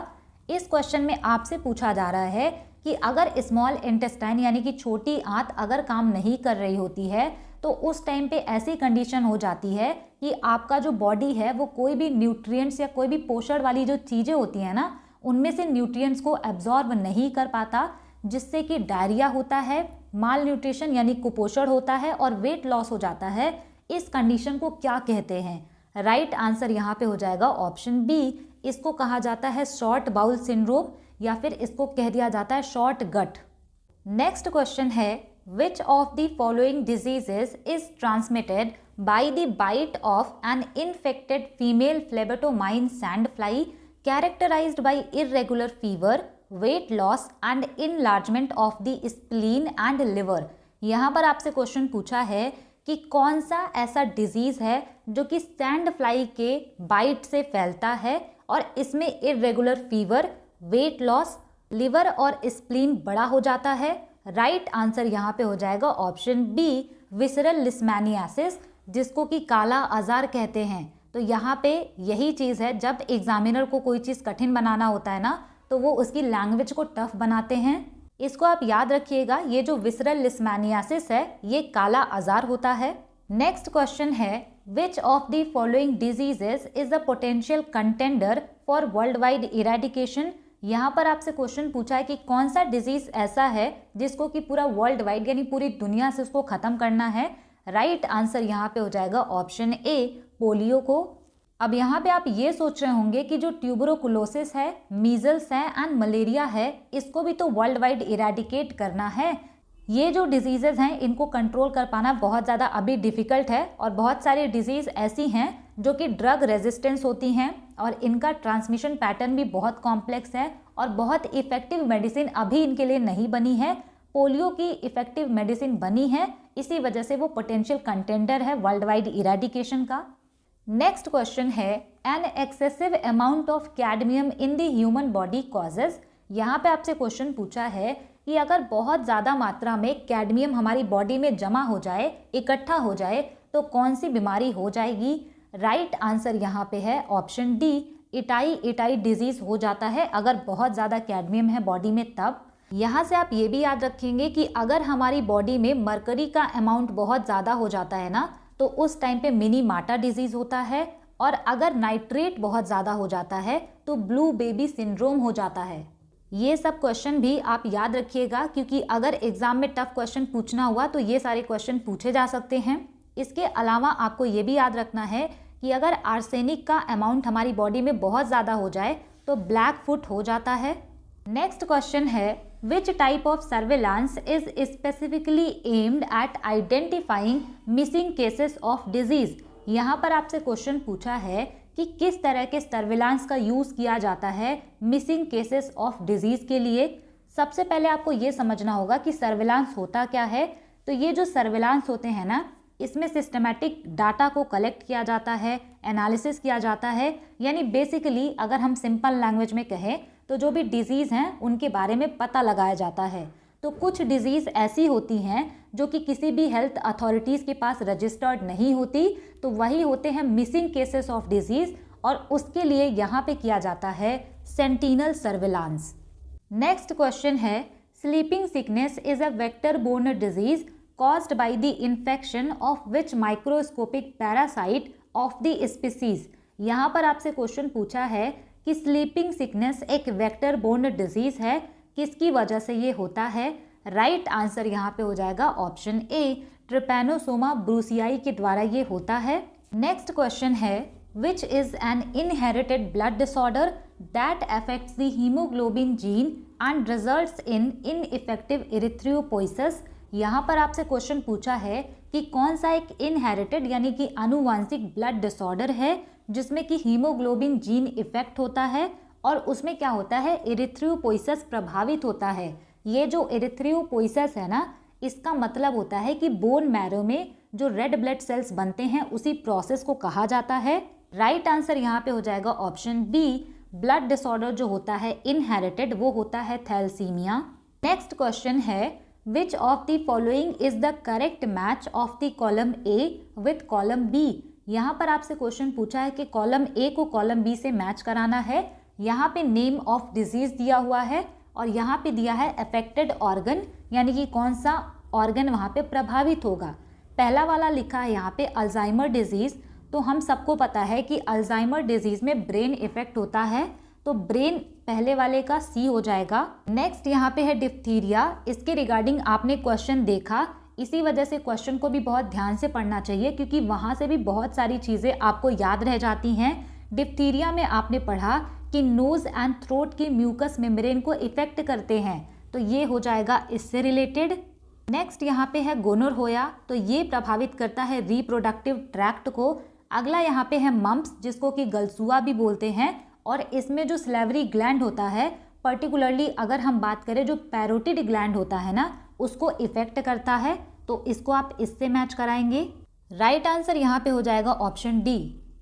इस क्वेश्चन में आपसे पूछा जा रहा है कि अगर स्मॉल इंटेस्टाइन यानी कि छोटी आंत अगर काम नहीं कर रही होती है तो उस टाइम पे ऐसी कंडीशन हो जाती है कि आपका जो बॉडी है वो कोई भी न्यूट्रिएंट्स या कोई भी पोषण वाली जो चीज़ें होती हैं ना उनमें से न्यूट्रिएंट्स को एब्जॉर्ब नहीं कर पाता, जिससे कि डायरिया होता है, माल न्यूट्रिशन यानी कुपोषण होता है और वेट लॉस हो जाता है। इस कंडीशन को क्या कहते हैं? राइट आंसर यहाँ पे हो जाएगा ऑप्शन बी। इसको कहा जाता है शॉर्ट बाउल सिंड्रोम या फिर इसको कह दिया जाता है शॉर्ट गट। नेक्स्ट क्वेश्चन है, which of the following diseases is transmitted by the bite of an infected female phlebotomine sand fly characterised by irregular fever, weight loss and enlargement of the spleen and liver. यहाँ पर आपसे question पूछा है कि कौन सा ऐसा disease है जो कि सैंड फ्लाई के बाइट से फैलता है और इसमें irregular fever, weight loss, liver और स्प्लीन बड़ा हो जाता है। राइट आंसर यहाँ पे हो जाएगा ऑप्शन बी, विसरल लिस्मैनियासिस, जिसको कि काला आजार कहते हैं। तो यहाँ पे यही चीज़ है, जब एग्जामिनर को कोई चीज़ कठिन बनाना होता है ना तो वो उसकी लैंग्वेज को टफ बनाते हैं। इसको आप याद रखिएगा, ये जो विसरल लिस्मैनियासिस है ये काला आजार होता है। नेक्स्ट क्वेश्चन है, which of the following diseases is a potential contender for world wide eradication. यहाँ पर आपसे क्वेश्चन पूछा है कि कौन सा डिजीज ऐसा है जिसको कि पूरा वर्ल्ड वाइड यानी पूरी दुनिया से उसको खत्म करना है। राइट आंसर यहाँ पे हो जाएगा ऑप्शन ए, पोलियो को। अब यहाँ पे आप ये सोच रहे होंगे कि जो ट्यूबरोकुलोसिस है, मीजल्स है एंड मलेरिया है, इसको भी तो वर्ल्ड वाइड इरेडिकेट करना है। ये जो डिजीज़ेज़ हैं इनको कंट्रोल कर पाना बहुत ज़्यादा अभी डिफ़िकल्ट है और बहुत सारी डिजीज़ ऐसी हैं जो कि ड्रग रेजिस्टेंस होती हैं और इनका ट्रांसमिशन पैटर्न भी बहुत कॉम्प्लेक्स है और बहुत इफ़ेक्टिव मेडिसिन अभी इनके लिए नहीं बनी है। पोलियो की इफेक्टिव मेडिसिन बनी है, इसी वजह से वो पोटेंशियल कंटेंडर है वर्ल्ड वाइड इरेडिकेशन का। नेक्स्ट क्वेश्चन है an excessive amount of cadmium in the human body causes. यहाँ पे आपसे क्वेश्चन पूछा है कि अगर बहुत ज़्यादा मात्रा में कैडमियम हमारी बॉडी में जमा हो जाए, इकट्ठा हो जाए, तो कौन सी बीमारी हो जाएगी? राइट आंसर यहाँ पे है ऑप्शन डी, इटाई डिजीज हो जाता है अगर बहुत ज़्यादा कैडमियम है बॉडी में तब। यहाँ से आप ये भी याद रखेंगे कि अगर हमारी बॉडी में मरकरी का अमाउंट बहुत ज़्यादा हो जाता है ना, तो उस टाइम पे मिनी माटा डिजीज होता है, और अगर नाइट्रेट बहुत ज़्यादा हो जाता है तो ब्लू बेबी सिंड्रोम हो जाता है। ये सब क्वेश्चन भी आप याद रखिएगा, क्योंकि अगर एग्जाम में टफ क्वेश्चन पूछना हुआ तो ये सारे क्वेश्चन पूछे जा सकते हैं। इसके अलावा आपको ये भी याद रखना है कि अगर आर्सेनिक का अमाउंट हमारी बॉडी में बहुत ज़्यादा हो जाए तो ब्लैक फुट हो जाता है। नेक्स्ट क्वेश्चन है which type of surveillance is specifically aimed at identifying missing cases of disease. यहाँ पर आपसे क्वेश्चन पूछा है कि किस तरह के सर्वेलांस का यूज़ किया जाता है मिसिंग केसेस ऑफ डिजीज के लिए। सबसे पहले आपको ये समझना होगा कि सर्वेलांस होता क्या है। तो ये जो सर्वेलांस होते हैं ना, इसमें सिस्टमैटिक डाटा को कलेक्ट किया जाता है, एनालिसिस किया जाता है, यानी बेसिकली अगर हम सिंपल लैंग्वेज में कहें तो जो भी डिजीज़ हैं उनके बारे में पता लगाया जाता है। तो कुछ डिजीज़ ऐसी होती हैं जो कि किसी भी हेल्थ अथॉरिटीज़ के पास रजिस्टर्ड नहीं होती, तो वही होते हैं मिसिंग केसेस ऑफ डिजीज़, और उसके लिए यहाँ पे किया जाता है सेंटिनल सर्वेलांस। नेक्स्ट क्वेश्चन है sleeping sickness is a vector borne disease caused by the infection of which microscopic parasite of the species। यहाँ पर आपसे क्वेश्चन पूछा है कि स्लीपिंग सिकनेस एक वेक्टर बोर्न डिजीज है, किसकी वजह से ये होता है? राइट आंसर यहाँ पे हो जाएगा ऑप्शन ए, ट्रिपैनोसोमा ब्रूसियाई के द्वारा ये होता है। नेक्स्ट क्वेश्चन है which is an inherited blood disorder that affects the haemoglobin gene and results in ineffective erythropoiesis. यहाँ पर आपसे क्वेश्चन पूछा है कि कौन सा एक इनहेरिटेड यानी कि आनुवांशिक ब्लड डिसऑर्डर है जिसमें कि हीमोग्लोबिन जीन इफेक्ट होता है और उसमें क्या होता है, इरिथ्रोपोइसिस प्रभावित होता है। ये जो इरिथ्रोपोइसिस है ना, इसका मतलब होता है कि बोन मैरो में जो रेड ब्लड सेल्स बनते हैं उसी प्रोसेस को कहा जाता है। राइट आंसर यहाँ पे हो जाएगा ऑप्शन बी, ब्लड डिसऑर्डर जो होता है इनहेरिटेड वो होता है थैलेसीमिया। नेक्स्ट क्वेश्चन है Which of the following is the correct match of the column A with column B। यहाँ पर आपसे क्वेश्चन पूछा है कि कॉलम A को कॉलम B से मैच कराना है। यहाँ पे नेम ऑफ डिजीज दिया हुआ है और यहाँ पे दिया है अफेक्टेड ऑर्गन, यानी कि कौन सा ऑर्गन वहाँ पे प्रभावित होगा। पहला वाला लिखा है यहाँ पे अल्जाइमर डिजीज, तो हम सबको पता है कि अल्जाइमर डिजीज में ब्रेन इफेक्ट होता है, तो ब्रेन पहले वाले का सी हो जाएगा। नेक्स्ट यहाँ पे है डिप्थीरिया, इसके रिगार्डिंग आपने क्वेश्चन देखा, इसी वजह से क्वेश्चन को भी बहुत ध्यान से पढ़ना चाहिए क्योंकि वहाँ से भी बहुत सारी चीज़ें आपको याद रह जाती हैं। डिप्थीरिया में आपने पढ़ा कि नोज एंड थ्रोट की म्यूकस मेम्ब्रेन को इफेक्ट करते हैं, तो ये हो जाएगा इससे रिलेटेड। नेक्स्ट यहाँ पे है गोनोरहोया, तो ये प्रभावित करता है रिप्रोडक्टिव ट्रैक्ट को। अगला यहाँ पे है मम्प्स, जिसको कि गलसुआ भी बोलते हैं, और इसमें जो स्लेवरी ग्लैंड होता है, पर्टिकुलरली अगर हम बात करें जो पैरोटिड ग्लैंड होता है ना, उसको इफेक्ट करता है, तो इसको आप इससे मैच कराएंगे। राइट आंसर यहाँ पे हो जाएगा ऑप्शन डी।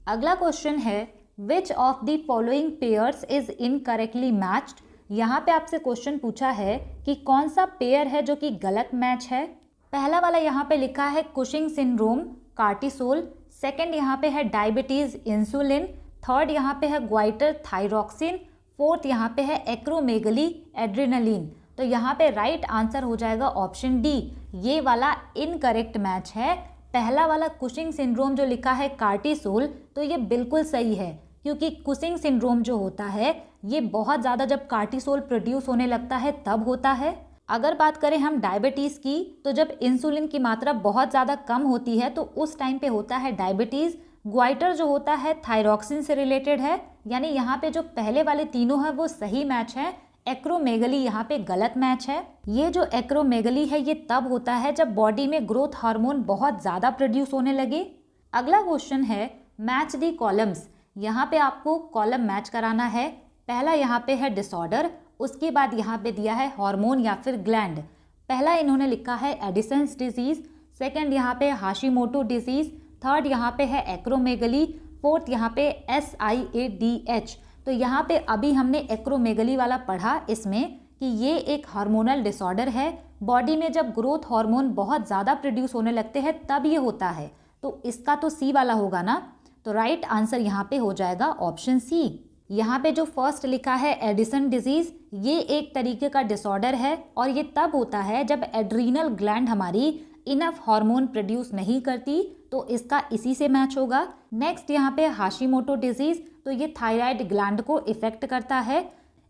अगला क्वेश्चन है which of the following pairs is incorrectly matched. यहाँ पे आपसे क्वेश्चन पूछा है कि कौन सा पेयर है जो कि गलत मैच है। पहला वाला यहाँ पे लिखा है कुशिंग सिंड्रोम कार्टिसोल, सेकेंड यहाँ पे है डायबिटीज इंसुलिन, थर्ड यहाँ पे है ग्वाइटर थायरॉक्सिन, फोर्थ यहाँ पे है एक्रोमेगली एड्रेनलिन। तो यहाँ पे राइट आंसर हो जाएगा ऑप्शन डी, ये वाला इनकरेक्ट मैच है। पहला वाला कुशिंग सिंड्रोम जो लिखा है कार्टिसोल, तो ये बिल्कुल सही है क्योंकि कुशिंग सिंड्रोम जो होता है ये बहुत ज़्यादा जब कार्टिसोल प्रोड्यूस होने लगता है तब होता है। अगर बात करें हम डायबिटीज़ की, तो जब इंसुलिन की मात्रा बहुत ज़्यादा कम होती है तो उस टाइम पे होता है डायबिटीज़। ग्वाइटर जो होता है थायरॉक्सिन से रिलेटेड है, यानी यहाँ पे जो पहले वाले तीनों है वो सही मैच है। एक्रोमेगली यहाँ पे गलत मैच है। ये जो एक्रोमेगली है ये तब होता है जब बॉडी में ग्रोथ हार्मोन बहुत ज़्यादा प्रोड्यूस होने लगे। अगला क्वेश्चन है मैच दी कॉलम्स। यहाँ पे आपको कॉलम मैच कराना है। पहला यहाँ पे है डिसऑर्डर, उसके बाद यहाँ पे दिया है हार्मोन या फिर ग्लैंड। पहला इन्होंने लिखा है एडिसन्स डिजीज़, सेकंड यहाँ पे हाशिमोटो डिजीज़, थर्ड यहाँ पे है एक्रोमेगली, फोर्थ यहाँ पे SIADH। तो यहाँ पे अभी हमने एक्रोमेगली वाला पढ़ा इसमें कि ये एक हार्मोनल डिसऑर्डर है। बॉडी में जब ग्रोथ हार्मोन बहुत ज़्यादा प्रोड्यूस होने लगते हैं तब ये होता है, तो इसका तो सी वाला होगा ना। तो राइट आंसर यहाँ पे हो जाएगा ऑप्शन सी। यहाँ पे जो फर्स्ट लिखा है एडिसन डिजीज़, ये एक तरीके का डिसऑर्डर है और ये तब होता है जब एड्रीनल ग्लैंड हमारी इनफ हार्मोन प्रोड्यूस नहीं करती, तो इसका इसी से मैच होगा। नेक्स्ट यहाँ पे हाशिमोटो डिजीज़, तो ये थायराइड ग्लैंड को इफेक्ट करता है।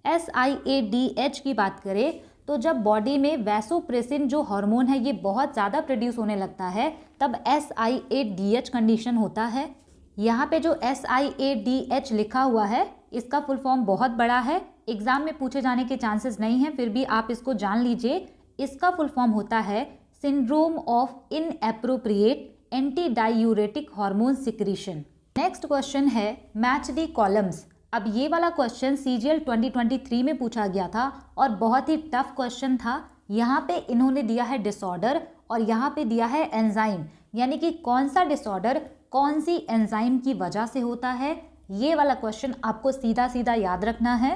SIADH की बात करें तो जब बॉडी में वैसोप्रेसिन जो हार्मोन है ये बहुत ज़्यादा प्रोड्यूस होने लगता है तब SIADH कंडीशन होता है। यहाँ पे जो SIADH लिखा हुआ है इसका फुल फॉर्म बहुत बड़ा है, एग्जाम में पूछे जाने के चांसेस नहीं हैं, फिर भी आप इसको जान लीजिए। इसका फुल फॉर्म होता है syndrome of inappropriate anti diuretic hormone secretion. Next question है मैच दी कॉलम्स। अब ये वाला क्वेश्चन CGL 2023 में पूछा गया था और बहुत ही टफ क्वेश्चन था। यहाँ पे इन्होंने दिया है डिसऑर्डर और यहाँ पे दिया है एंजाइम, यानी कि कौन सा डिसऑर्डर कौन सी एंजाइम की वजह से होता है। ये वाला क्वेश्चन आपको सीधा सीधा याद रखना है।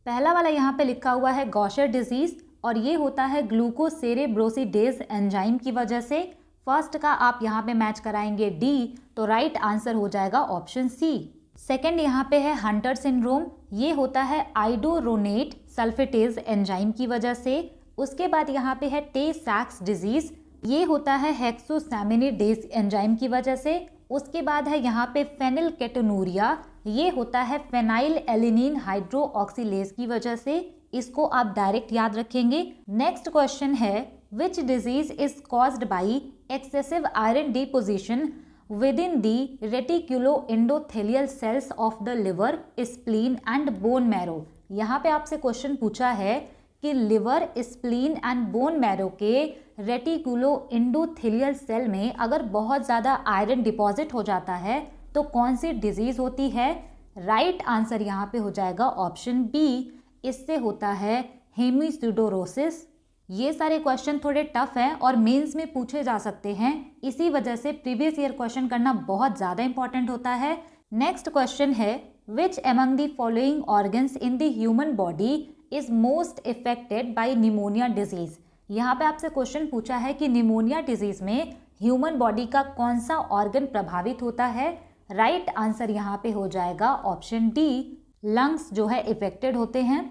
पहला वाला यहाँ पे लिखा हुआ है गॉशर डिजीज़ और ये होता है ग्लूकोसेरेब्रोसिडेज एंजाइम की वजह से। फर्स्ट का आप यहाँ पे मैच कराएंगे डी, तो राइट आंसर हो जाएगा ऑप्शन सी। सेकेंड यहाँ पे है हंटर सिंड्रोम, ये होता है आइडोरोनेट सल्फेटेज एंजाइम की वजह से। उसके बाद यहाँ पे है टे सैक्स डिजीज़, ये होता है हेक्सोसैमिनिडेज एंजाइम की वजह से। उसके बाद है यहाँ पे फेनिलकेटोनूरिया, ये होता है फेनाइल एलिनिन हाइड्रोक्सिलेज की वजह से। इसको आप डायरेक्ट याद रखेंगे। नेक्स्ट क्वेश्चन है which disease is caused by excessive iron deposition within the reticuloendothelial cells of the liver, spleen and bone marrow। यहाँ पे आपसे क्वेश्चन पूछा है कि liver, spleen and bone marrow के रेटिकुलोएंडोथेलियल सेल में अगर बहुत ज़्यादा आयरन डिपॉजिट हो जाता है तो कौन सी डिजीज़ होती है। राइट आंसर यहाँ पे हो जाएगा ऑप्शन बी, इससे होता है हेमिसिडोरोसिस। ये सारे क्वेश्चन थोड़े टफ हैं और मेंस में पूछे जा सकते हैं, इसी वजह से प्रीवियस ईयर क्वेश्चन करना बहुत ज़्यादा इंपॉर्टेंट होता है। नेक्स्ट क्वेश्चन है which among the following organs in the human body is most affected by pneumonia disease. यहाँ पे आपसे क्वेश्चन पूछा है कि निमोनिया डिजीज में ह्यूमन बॉडी का कौन सा ऑर्गन प्रभावित होता है। राइट आंसर यहाँ पे हो जाएगा ऑप्शन डी, लंग्स जो है इफेक्टेड होते हैं।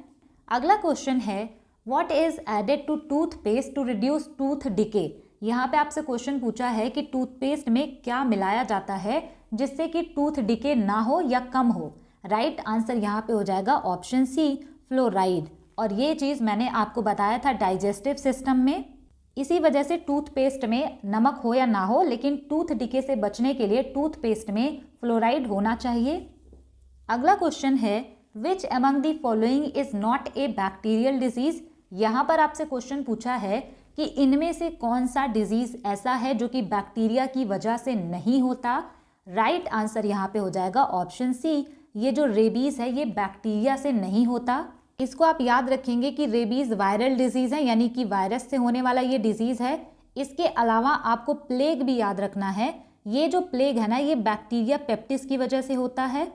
अगला क्वेश्चन है What is added to toothpaste to reduce tooth decay। यहाँ पे आपसे क्वेश्चन पूछा है कि टूथपेस्ट में क्या मिलाया जाता है जिससे कि टूथ डिके ना हो या कम हो। राइट आंसर यहाँ पे हो जाएगा ऑप्शन सी, फ्लोराइड। और ये चीज़ मैंने आपको बताया था डाइजेस्टिव सिस्टम में, इसी वजह से टूथपेस्ट में नमक हो या ना हो लेकिन टूथ डिके से बचने के लिए टूथपेस्ट में फ्लोराइड होना चाहिए। अगला क्वेश्चन है which among the following is not a bacterial disease. यहाँ पर आपसे क्वेश्चन पूछा है कि इनमें से कौन सा डिजीज ऐसा है जो कि बैक्टीरिया की वजह से नहीं होता। राइट आंसर यहाँ पे हो जाएगा ऑप्शन सी, ये जो रेबीज है ये बैक्टीरिया से नहीं होता। इसको आप याद रखेंगे कि रेबीज वायरल डिजीज है, यानी कि वायरस से होने वाला ये डिजीज है। इसके अलावा आपको प्लेग भी याद रखना है, ये जो प्लेग है ना ये बैक्टीरिया पेप्टिस की वजह से होता है।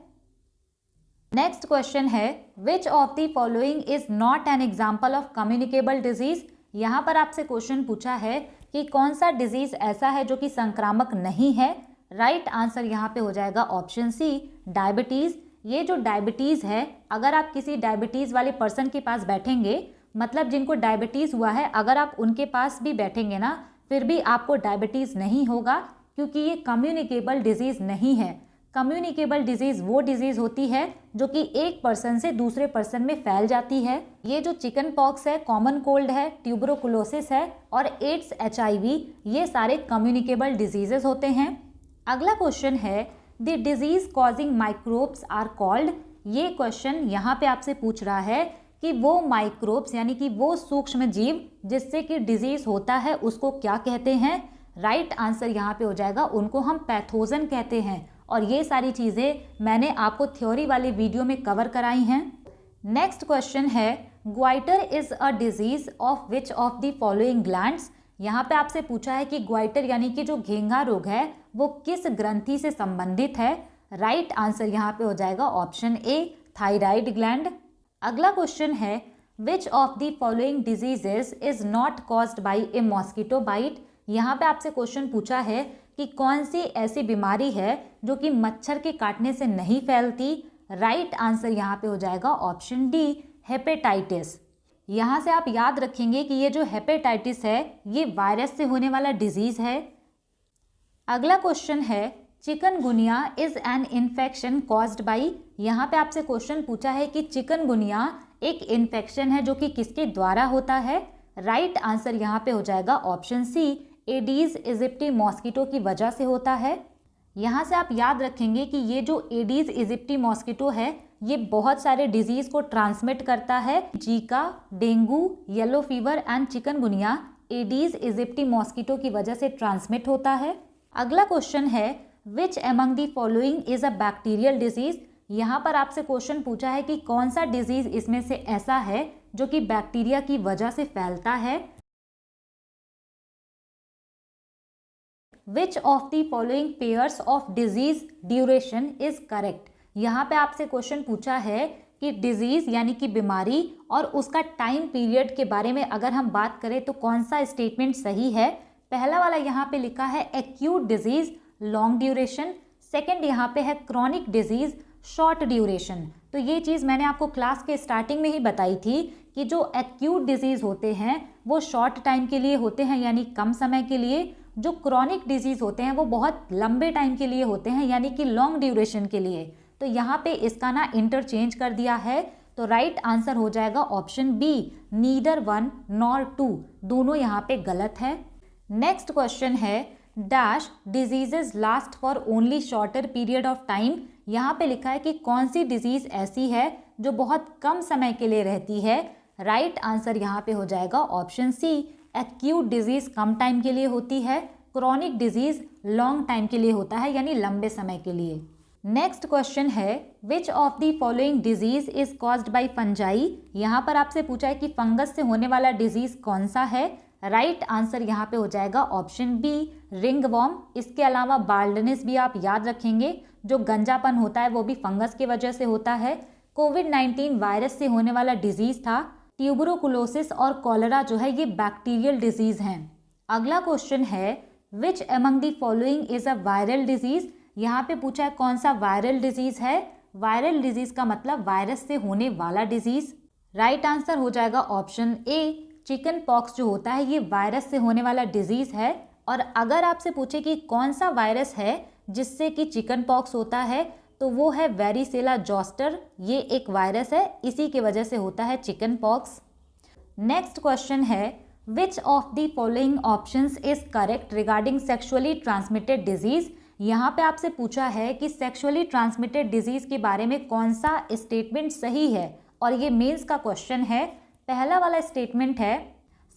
नेक्स्ट क्वेश्चन है which of the following is not an example of communicable disease. यहाँ पर आपसे क्वेश्चन पूछा है कि कौन सा डिजीज ऐसा है जो कि संक्रामक नहीं है। राइट आंसर यहाँ पे हो जाएगा ऑप्शन सी, डायबिटीज़। ये जो डायबिटीज़ है, अगर आप किसी डायबिटीज़ वाले पर्सन के पास बैठेंगे, मतलब जिनको डायबिटीज़ हुआ है, अगर आप उनके पास भी बैठेंगे ना फिर भी आपको डायबिटीज़ नहीं होगा, क्योंकि ये कम्युनिकेबल डिजीज़ नहीं है। कम्युनिकेबल डिजीज़ वो डिजीज़ होती है जो कि एक पर्सन से दूसरे पर्सन में फैल जाती है। ये जो चिकन पॉक्स है, कॉमन कोल्ड है, ट्यूबरोकुलोसिस है और एड्स, HIV, ये सारे कम्युनिकेबल डिजीजेस होते हैं। अगला क्वेश्चन है the disease causing microbes are called. ये क्वेश्चन यहाँ पे आपसे पूछ रहा है कि वो माइक्रोब्स यानी कि वो सूक्ष्म जीव जिससे कि डिजीज होता है उसको क्या कहते हैं। राइट आंसर यहाँ पे हो जाएगा, उनको हम पैथोजन कहते हैं। और ये सारी चीज़ें मैंने आपको थ्योरी वाले वीडियो में कवर कराई हैं। नेक्स्ट क्वेश्चन है goitre is a disease of which of the following glands. यहाँ पे आपसे पूछा है कि ग्वाइटर यानी कि जो घेंघा रोग है वो किस ग्रंथि से संबंधित है। राइट आंसर यहाँ पे हो जाएगा ऑप्शन ए, थायराइड ग्लैंड। अगला क्वेश्चन है which of the following diseases is not caused by a mosquito bite. यहाँ पे आपसे क्वेश्चन पूछा है कि कौन सी ऐसी बीमारी है जो कि मच्छर के काटने से नहीं फैलती। राइट आंसर यहाँ पे हो जाएगा ऑप्शन डी, हेपेटाइटिस। यहाँ से आप याद रखेंगे कि ये जो हेपेटाइटिस है ये वायरस से होने वाला डिजीज है। अगला क्वेश्चन है chikungunya is an infection caused by. यहाँ पे आपसे क्वेश्चन पूछा है कि चिकनगुनिया एक इन्फेक्शन है जो कि किसके द्वारा होता है। राइट आंसर यहाँ पे हो जाएगा option C, Aedes aegypti mosquito की वजह से होता है। यहाँ से आप याद रखेंगे कि ये जो एडीज इजिप्टी मॉस्किटो है ये बहुत सारे डिजीज को ट्रांसमिट करता है। Zika, dengue, yellow fever and chikungunya Aedes aegypti mosquito की वजह से ट्रांसमिट होता है। अगला क्वेश्चन है which among the following is a bacterial disease. यहाँ पर आपसे क्वेश्चन पूछा है कि कौन सा डिजीज इसमें से ऐसा है जो कि बैक्टीरिया की वजह से फैलता है। Which of the following pairs of disease duration is correct. यहाँ पे आपसे क्वेश्चन पूछा है कि डिजीज यानी कि बीमारी और उसका टाइम पीरियड के बारे में अगर हम बात करें तो कौन सा स्टेटमेंट सही है। पहला वाला यहाँ पे लिखा है acute disease long duration, second यहाँ पे है क्रॉनिक डिजीज शॉर्ट ड्यूरेशन। तो ये चीज़ मैंने आपको क्लास के स्टार्टिंग में ही बताई थी कि जो एक्यूट डिजीज़ होते हैं वो शॉर्ट टाइम के लिए होते हैं यानी कम समय के लिए, जो क्रॉनिक डिजीज़ होते हैं वो बहुत लंबे टाइम के लिए होते हैं यानी कि लॉन्ग ड्यूरेशन के लिए। तो यहाँ पे इसका ना इंटरचेंज कर दिया है। तो राइट आंसर हो जाएगा option B, neither one nor two, दोनों यहाँ पे गलत है। नेक्स्ट क्वेश्चन है dash diseases last for only shorter period of time. यहाँ पे लिखा है कि कौन सी डिजीज ऐसी है जो बहुत कम समय के लिए रहती है। राइट आंसर यहाँ पे हो जाएगा ऑप्शन सी, एक्यूट डिजीज कम टाइम के लिए होती है, क्रॉनिक डिजीज लॉन्ग टाइम के लिए होता है यानी लंबे समय के लिए। नेक्स्ट क्वेश्चन है which of the following disease is caused bye fungi. यहाँ पर आपसे पूछा है कि फंगस से होने वाला डिजीज कौन सा है। राइट आंसर यहाँ पे हो जाएगा ऑप्शन बी, रिंगवॉर्म। इसके अलावा बाल्डनेस भी आप याद रखेंगे, जो गंजापन होता है वो भी फंगस की वजह से होता है। कोविड-19 वायरस से होने वाला डिजीज था। ट्यूबरोकुलोसिस और कॉलरा जो है ये बैक्टीरियल डिजीज हैं। अगला क्वेश्चन है which among the following is a viral disease. यहाँ पे पूछा है कौन सा वायरल डिजीज है। वायरल डिजीज का मतलब वायरस से होने वाला डिजीज। राइट आंसर हो जाएगा ऑप्शन ए, चिकन पॉक्स जो होता है ये वायरस से होने वाला डिजीज है। और अगर आपसे पूछे कि कौन सा वायरस है जिससे कि चिकन पॉक्स होता है तो वो है वेरिसेला जोस्टर। ये एक वायरस है, इसी की वजह से होता है चिकन पॉक्स। नेक्स्ट क्वेश्चन है which of the following options is correct regarding sexually transmitted disease. यहाँ पे आपसे पूछा है कि सेक्सुअली ट्रांसमिटेड डिजीज के बारे में कौन सा स्टेटमेंट सही है और ये मेंस का क्वेश्चन है। पहला वाला स्टेटमेंट है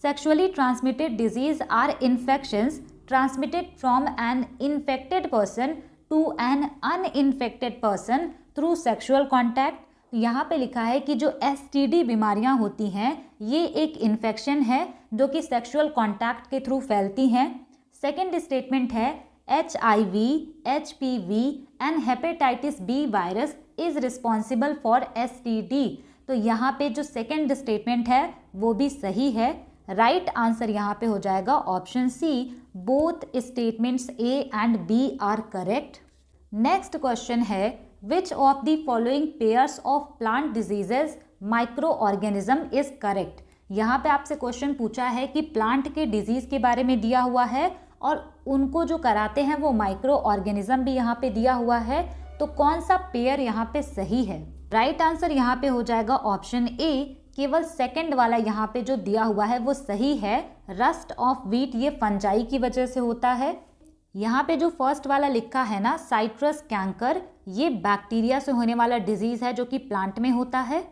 sexually transmitted disease are infections transmitted from an infected person to an uninfected person through sexual contact. यहाँ पे लिखा है कि जो एसटीडी बीमारियाँ होती हैं ये एक इन्फेक्शन है जो कि सेक्सुअल कॉन्टैक्ट के थ्रू फैलती हैं। सेकेंड स्टेटमेंट है HIV, HPV and hepatitis B virus is responsible for STD। तो यहाँ पे जो सेकेंड स्टेटमेंट है वो भी सही है। राइट आंसर यहाँ पे हो जाएगा option C, both statements A and B are correct. Next question है which of the following pairs of plant diseases micro organism is correct. यहाँ पे आपसे क्वेश्चन पूछा है कि प्लांट के डिजीज के बारे में दिया हुआ है और उनको जो कराते हैं वो माइक्रो ऑर्गेनिज्म भी यहाँ पे दिया हुआ है। तो कौन सा पेयर यहाँ पे सही है। राइट आंसर यहाँ पे हो जाएगा ऑप्शन ए, केवल सेकंड वाला यहाँ पे जो दिया हुआ है वो सही है। रस्ट ऑफ व्हीट ये फंजाई की वजह से होता है। यहाँ पे जो फर्स्ट वाला लिखा है ना साइट्रस कैंकर, ये बैक्टीरिया से होने वाला डिजीज है जो कि प्लांट में होता है।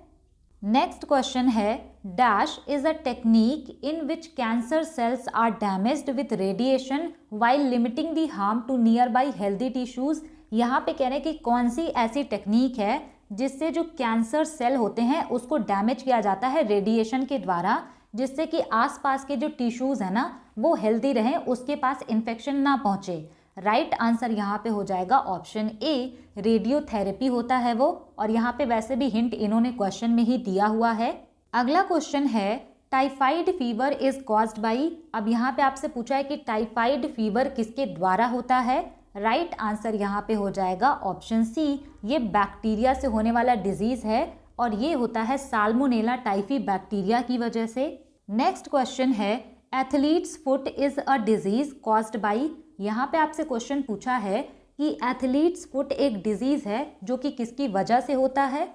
नेक्स्ट क्वेश्चन है dash is a technique in which cancer cells are damaged with radiation while limiting the harm to nearby healthy tissues. यहाँ पे कह रहे हैं कि कौन सी ऐसी टेक्निक है जिससे जो कैंसर सेल होते हैं उसको डैमेज किया जाता है रेडिएशन के द्वारा, जिससे कि आसपास के जो टिश्यूज है ना वो हेल्दी रहें, उसके पास इन्फेक्शन ना पहुंचे। राइट आंसर यहाँ पे हो जाएगा ऑप्शन ए, रेडियोथेरेपी होता है वो। और यहाँ पे वैसे भी हिंट इन्होंने क्वेश्चन में ही दिया हुआ है। अगला क्वेश्चन है typhoid fever is caused by. अब यहाँ पे आपसे पूछा है कि टाइफाइड फीवर किसके द्वारा होता है। राइट आंसर यहाँ पे हो जाएगा ऑप्शन सी, ये बैक्टीरिया से होने वाला डिजीज है और ये होता है साल्मोनेला टाइफी बैक्टीरिया की वजह से। नेक्स्ट क्वेश्चन है athletes foot is a disease caused by. यहाँ पे आपसे क्वेश्चन पूछा है कि एथलीट्स फुट एक डिजीज है जो कि किसकी वजह से होता है।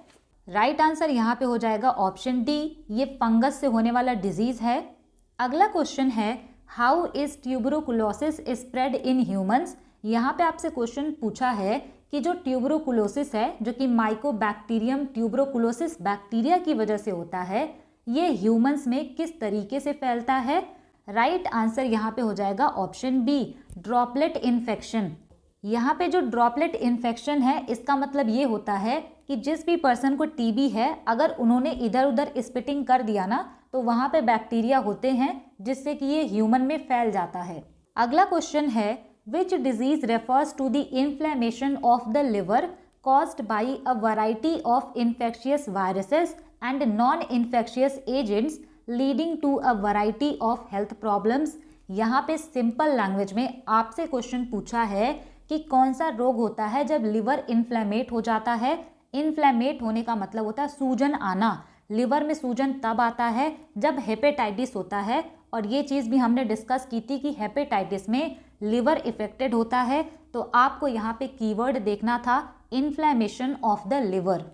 राइट आंसर यहाँ पे हो जाएगा ऑप्शन डी, ये फंगस से होने वाला डिजीज है। अगला क्वेश्चन है how is tuberculosis spread in humans. यहाँ पे आपसे क्वेश्चन पूछा है कि जो ट्यूबरोकुलोसिस है जो कि माइकोबैक्टीरियम ट्यूबरोकुलोसिस बैक्टीरिया की वजह से होता है, ये ह्यूमंस में किस तरीके से फैलता है। राइट आंसर यहाँ पे हो जाएगा ऑप्शन बी, ड्रॉपलेट इन्फेक्शन। यहाँ पे जो ड्रॉपलेट इन्फेक्शन है इसका मतलब ये होता है कि जिस भी पर्सन को टीबी है, अगर उन्होंने इधर उधर स्पिटिंग कर दिया ना तो वहाँ पे बैक्टीरिया होते हैं जिससे कि ये ह्यूमन में फैल जाता है। अगला क्वेश्चन है which disease refers to the inflammation of the liver caused by a variety of infectious viruses and non infectious agents leading to a variety of health problems. यहाँ पे सिंपल लैंग्वेज में आपसे क्वेश्चन पूछा है कि कौन सा रोग होता है जब लिवर इन्फ्लेमेट हो जाता है। इन्फ्लेमेट होने का मतलब होता है सूजन आना। लिवर में सूजन तब आता है जब हेपेटाइटिस होता है, और ये चीज़ भी हमने डिस्कस की थी कि हेपेटाइटिस में लिवर इफेक्टेड होता है। तो आपको यहाँ पे कीवर्ड देखना था इन्फ्लेमेशन ऑफ द लिवर।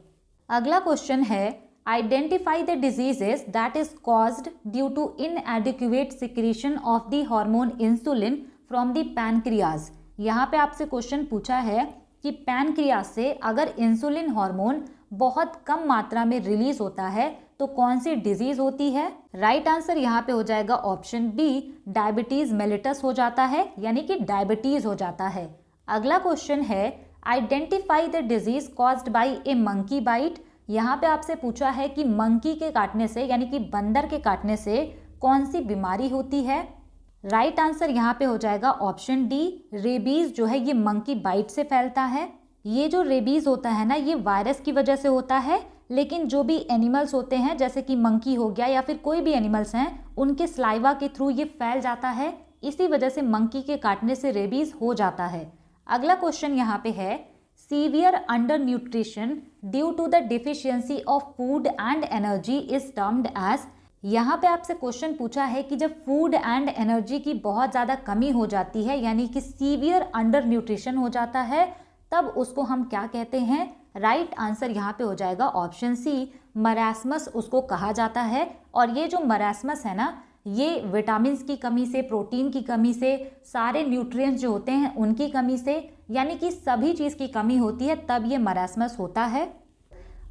अगला क्वेश्चन है identify the diseases that is caused due to inadequate secretion of the hormone insulin from the pancreas. यहाँ पे आपसे क्वेश्चन पूछा है कि पैनक्रियाज से अगर इंसुलिन हार्मोन बहुत कम मात्रा में रिलीज होता है तो कौन सी डिजीज होती है। राइट आंसर यहाँ पे हो जाएगा ऑप्शन बी, डायबिटीज मेलिटस हो जाता है, यानी कि डायबिटीज हो जाता है। अगला क्वेश्चन है identify the disease caused by a monkey bite. यहाँ पे आपसे पूछा है कि मंकी के काटने से यानी कि बंदर के काटने से कौन सी बीमारी होती है। राइट आंसर यहाँ पे हो जाएगा ऑप्शन डी, रेबीज जो है ये मंकी बाइट से फैलता है। ये जो रेबीज होता है ना ये वायरस की वजह से होता है, लेकिन जो भी एनिमल्स होते हैं जैसे कि मंकी हो गया या फिर कोई भी एनिमल्स हैं उनके स्लाइवा के थ्रू ये फैल जाता है, इसी वजह से मंकी के काटने से रेबीज हो जाता है। अगला क्वेश्चन यहाँ पे है severe undernutrition due to the deficiency of food and energy is termed as. यहाँ पे आपसे क्वेश्चन पूछा है कि जब फूड एंड एनर्जी की बहुत ज़्यादा कमी हो जाती है यानी कि सीवियर अंडर न्यूट्रिशन हो जाता है, तब उसको हम क्या कहते हैं। राइट आंसर यहाँ पे हो जाएगा ऑप्शन सी, मरास्मस उसको कहा जाता है। और ये जो मरास्मस है ना ये विटामिन्स की कमी से, प्रोटीन की कमी से, सारे न्यूट्रिएंट्स जो होते हैं उनकी कमी से, यानी कि सभी चीज़ की कमी होती है तब ये मरास्मस होता है।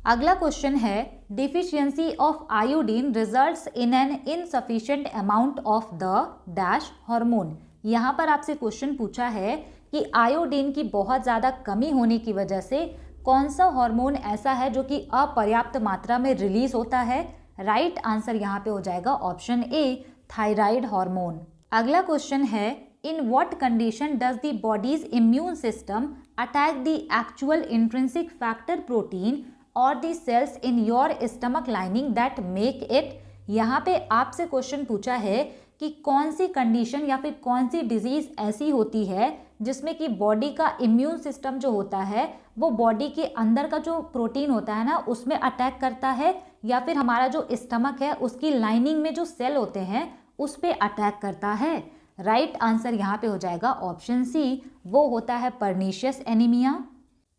अगला क्वेश्चन है deficiency of iodine results in an insufficient amount of the dash hormone. यहाँ पर आपसे क्वेश्चन पूछा है कि आयोडीन की बहुत ज़्यादा कमी होने की वजह से कौन सा हार्मोन ऐसा है जो कि अपर्याप्त मात्रा में रिलीज होता है। राइट आंसर यहाँ पे हो जाएगा ऑप्शन ए, थायराइड हार्मोन। अगला क्वेश्चन है in what condition does the body's immune system attack the actual intrinsic factor protein और the cells in your stomach lining that make it. यहाँ पे आपसे क्वेश्चन पूछा है कि कौन सी कंडीशन या फिर कौन सी डिजीज ऐसी होती है जिसमें कि बॉडी का इम्यून सिस्टम जो होता है वो बॉडी के अंदर का जो प्रोटीन होता है ना उसमें अटैक करता है, या फिर हमारा जो स्टमक है उसकी लाइनिंग में जो सेल होते हैं उस पर अटैक करता है। राइट आंसर यहाँ पे हो जाएगा ऑप्शन सी, वो होता है पर्नीशियस एनीमिया।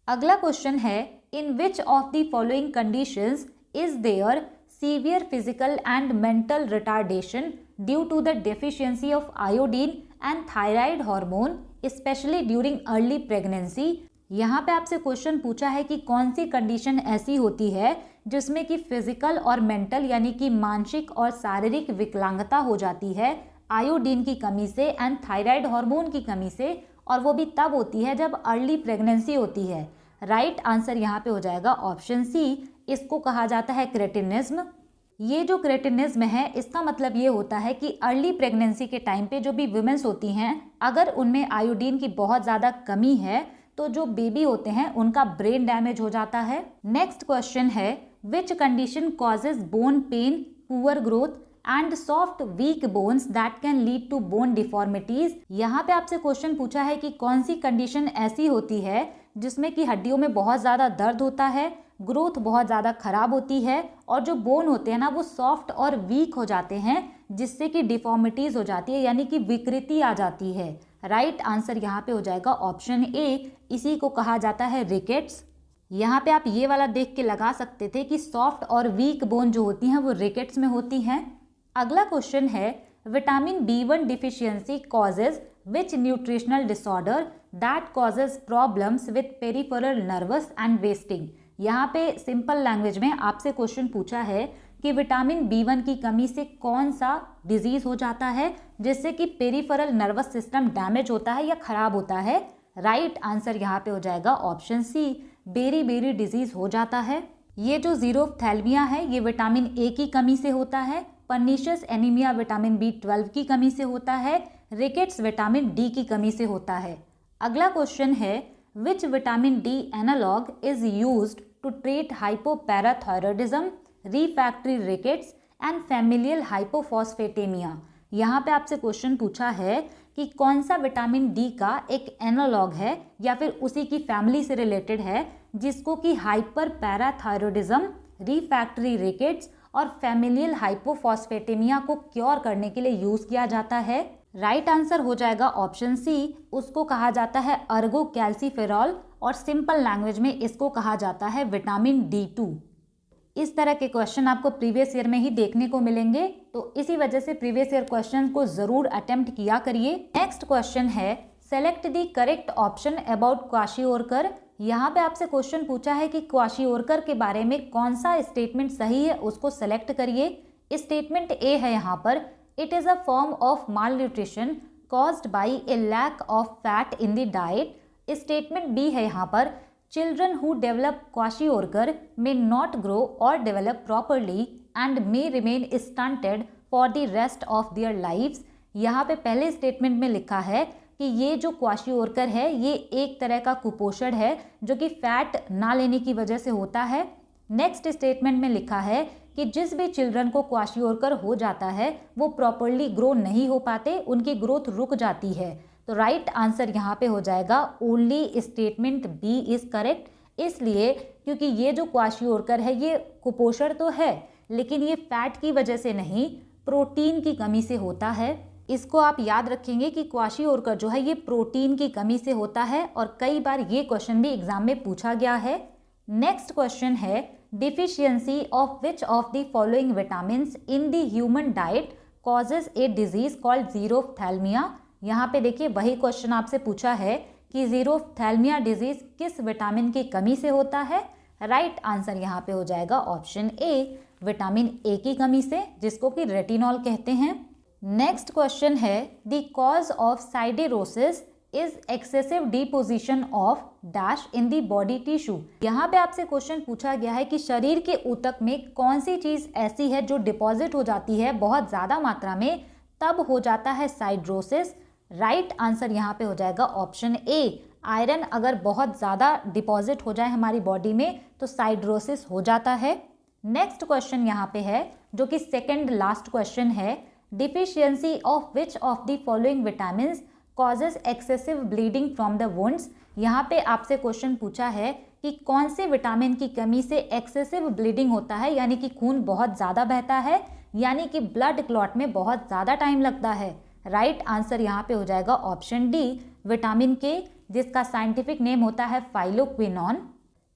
अगला क्वेश्चन है in which of the following conditions is there severe physical and mental retardation due to the deficiency of iodine and thyroid hormone specially during early pregnancy. यहाँ पे आपसे क्वेश्चन पूछा है कि कौन सी कंडीशन ऐसी होती है जिसमें कि फिजिकल और मेंटल यानी कि मानसिक और शारीरिक विकलांगता हो जाती है आयोडीन की कमी से एंड थायराइड हार्मोन की कमी से, और वो भी तब होती है जब अर्ली प्रेगनेंसी होती है। राइट आंसर यहाँ पे हो जाएगा ऑप्शन सी, इसको कहा जाता है क्रेटिनिज्म। ये जो क्रेटिनिज्म है इसका मतलब ये होता है कि अर्ली प्रेगनेंसी के टाइम पे जो भी वुमेन्स होती हैं, अगर उनमें आयोडीन की बहुत ज़्यादा कमी है तो जो बेबी होते हैं उनका ब्रेन डैमेज हो जाता है। नेक्स्ट क्वेश्चन है, which condition causes bone pain, poor growth and soft weak bones that can lead to bone deformities. यहाँ पे आपसे क्वेश्चन पूछा है कि कौन सी कंडीशन ऐसी होती है जिसमें कि हड्डियों में बहुत ज़्यादा दर्द होता है, ग्रोथ बहुत ज़्यादा खराब होती है और जो बोन होते हैं ना वो सॉफ्ट और वीक हो जाते हैं, जिससे कि डिफॉर्मिटीज़ हो जाती है, यानी कि विकृति आ जाती है। राइट आंसर यहाँ पे हो जाएगा ऑप्शन ए, इसी को कहा जाता है रिकेट्स। यहाँ पे आप ये वाला देख के लगा सकते थे कि सॉफ्ट और वीक बोन जो होती हैं वो रिकेट्स में होती हैं। अगला क्वेश्चन है, vitamin B1 deficiency causes which nutritional disorder that causes problems with peripheral nervous and wasting. यहाँ पे सिंपल लैंग्वेज में आपसे क्वेश्चन पूछा है कि विटामिन B1 की कमी से कौन सा डिजीज हो जाता है जिससे कि पेरिफेरल नर्वस सिस्टम डैमेज होता है या खराब होता है। राइट आंसर यहाँ पे हो जाएगा ऑप्शन सी, बेरी डिजीज हो जाता है। ये जो ज़ीरोफ्थैल्मिया है ये विटामिन ए की कमी से होता है, पर्नीशियस एनीमिया विटामिन B12 की कमी से होता है, रिकेट्स विटामिन डी की कमी से होता है। अगला क्वेश्चन है, which vitamin D analogue is used to treat hypoparathyroidism, refractory rickets and familial hypophosphataemia. यहाँ पे आपसे क्वेश्चन पूछा है कि कौन सा विटामिन डी का एक एनालॉग है या फिर उसी की फैमिली से रिलेटेड है जिसको कि हाइपर पैराथायरॉयडिज्म, रिफैक्टरी रिकेट्स और फैमिलियल हाइपोफॉस्फेटेमिया को क्योर करने के लिए यूज किया जाता है। राइट आंसर हो जाएगा ऑप्शन सी, उसको कहा जाता है अर्गो कैल्सीफेरॉल और सिंपल लैंग्वेज में इसको कहा जाता है विटामिन D2। इस तरह के क्वेश्चन आपको प्रीवियस ईयर में ही देखने को मिलेंगे, तो इसी वजह से प्रीवियस ईयर क्वेश्चन को जरूर अटेम्प्ट किया करिए। नेक्स्ट क्वेश्चन है, select the correct option about kwashiorkor. यहाँ पे आपसे क्वेश्चन पूछा है कि क्वाशियोरकर के बारे में कौन सा स्टेटमेंट सही है, उसको सेलेक्ट करिए। स्टेटमेंट ए है यहाँ पर, it is a form of malnutrition caused by a lack of fat in the diet. Statement B है यहाँ पर, children who develop kwashiorkor may not grow or develop properly and may remain stunted for the rest of their lives। यहाँ पे पहले statement में लिखा है कि ये जो क्वाशियोरकर है ये एक तरह का कुपोषण है जो कि फैट ना लेने की वजह से होता है। नेक्स्ट स्टेटमेंट में लिखा है कि जिस भी चिल्ड्रन को क्वाशियोरकर हो जाता है वो प्रॉपरली ग्रो नहीं हो पाते, उनकी ग्रोथ रुक जाती है। तो राइट आंसर यहाँ पे हो जाएगा only statement B is correct, इसलिए क्योंकि ये जो क्वाशियोरकर है ये कुपोषण तो है लेकिन ये फैट की वजह से नहीं, प्रोटीन की कमी से होता है। इसको आप याद रखेंगे कि क्वाशियोरकर जो है ये प्रोटीन की कमी से होता है और कई बार ये क्वेश्चन भी एग्जाम में पूछा गया है। नेक्स्ट क्वेश्चन है, deficiency of which of the following vitamins in the human diet causes a disease called xerophthalmia. यहाँ पे देखिए वही क्वेश्चन आपसे पूछा है कि ज़ीरोफ्थैल्मिया डिजीज किस विटामिन की कमी से होता है। राइट आंसर यहाँ पे हो जाएगा ऑप्शन ए, विटामिन ए की कमी से, जिसको कि रेटिनॉल कहते हैं। नेक्स्ट क्वेश्चन है, the cause of siderosis is excessive deposition of dash in the body tissue. यहाँ पे आपसे क्वेश्चन पूछा गया है कि शरीर के ऊतक में कौन सी चीज ऐसी है जो डिपॉजिट हो जाती है बहुत ज्यादा मात्रा में, तब हो जाता है साइड्रोसिस। राइट आंसर यहाँ पे हो जाएगा ऑप्शन ए, आयरन अगर बहुत ज़्यादा डिपॉजिट हो जाए हमारी बॉडी में तो साइड्रोसिस हो जाता है। नेक्स्ट क्वेश्चन यहाँ पे है जो कि सेकंड लास्ट क्वेश्चन है, deficiency of which of the following vitamins causes excessive bleeding from the wounds. यहाँ पे आपसे क्वेश्चन पूछा है कि कौन से विटामिन की कमी से एक्सेसिव ब्लीडिंग होता है, यानी कि खून बहुत ज़्यादा बहता है, यानी कि ब्लड क्लॉट में बहुत ज़्यादा टाइम लगता है। राइट आंसर यहाँ पे हो जाएगा ऑप्शन डी, विटामिन के, जिसका साइंटिफिक नेम होता है फाइलोक्विनोन।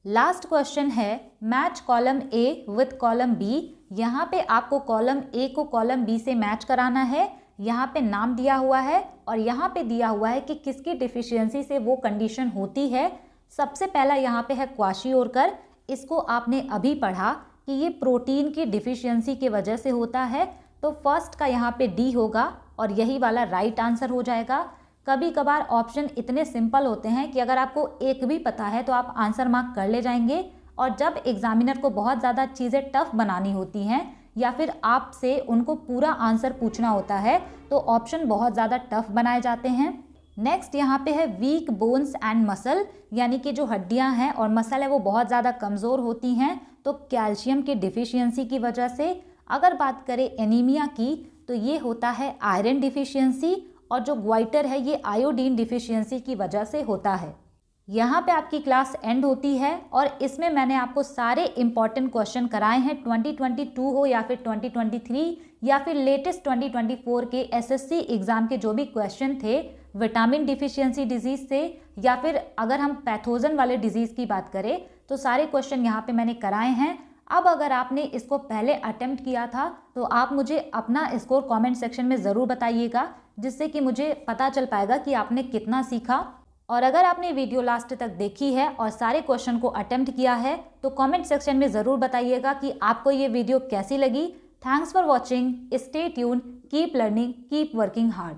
लास्ट क्वेश्चन है, match column A with column B. यहाँ पे आपको कॉलम ए को कॉलम बी से मैच कराना है। यहाँ पे नाम दिया हुआ है और यहाँ पे दिया हुआ है कि किसकी डिफिशियंसी से वो कंडीशन होती है। सबसे पहला यहाँ पे है क्वाशियोरकर, इसको आपने अभी पढ़ा कि ये प्रोटीन की डिफिशियंसी की वजह से होता है, तो फर्स्ट का यहाँ पे डी होगा और यही वाला राइट आंसर हो जाएगा। कभी कभार ऑप्शन इतने सिंपल होते हैं कि अगर आपको एक भी पता है तो आप आंसर मार्क कर ले जाएंगे, और जब एग्जामिनर को बहुत ज़्यादा चीज़ें टफ बनानी होती हैं या फिर आपसे उनको पूरा आंसर पूछना होता है तो ऑप्शन बहुत ज़्यादा टफ बनाए जाते हैं। नेक्स्ट यहाँ पे है वीक बोन्स एंड मसल, यानी कि जो हड्डियाँ हैं और मसल है वो बहुत ज़्यादा कमज़ोर होती हैं तो कैल्शियम की डिफिशियंसी की वजह से। अगर बात करें एनीमिया की तो ये होता है आयरन डिफिशियंसी, और जो ग्वाइटर है ये आयोडीन डिफिशियंसी की वजह से होता है। यहाँ पे आपकी क्लास एंड होती है और इसमें मैंने आपको सारे इंपॉर्टेंट क्वेश्चन कराए हैं 2022 हो या फिर 2023 या फिर लेटेस्ट 2024 के एसएससी एग्जाम के जो भी क्वेश्चन थे विटामिन डिफिशियंसी डिजीज से, या फिर अगर हम पैथोजन वाले डिजीज की बात करें तो सारे क्वेश्चन यहाँ पे मैंने कराए हैं। अब अगर आपने इसको पहले अटेम्प्ट किया था तो आप मुझे अपना स्कोर कमेंट सेक्शन में ज़रूर बताइएगा, जिससे कि मुझे पता चल पाएगा कि आपने कितना सीखा। और अगर आपने वीडियो लास्ट तक देखी है और सारे क्वेश्चन को अटेम्प्ट किया है तो कमेंट सेक्शन में ज़रूर बताइएगा कि आपको ये वीडियो कैसी लगी। Thanks for watching, stay tuned, keep learning, keep working hard.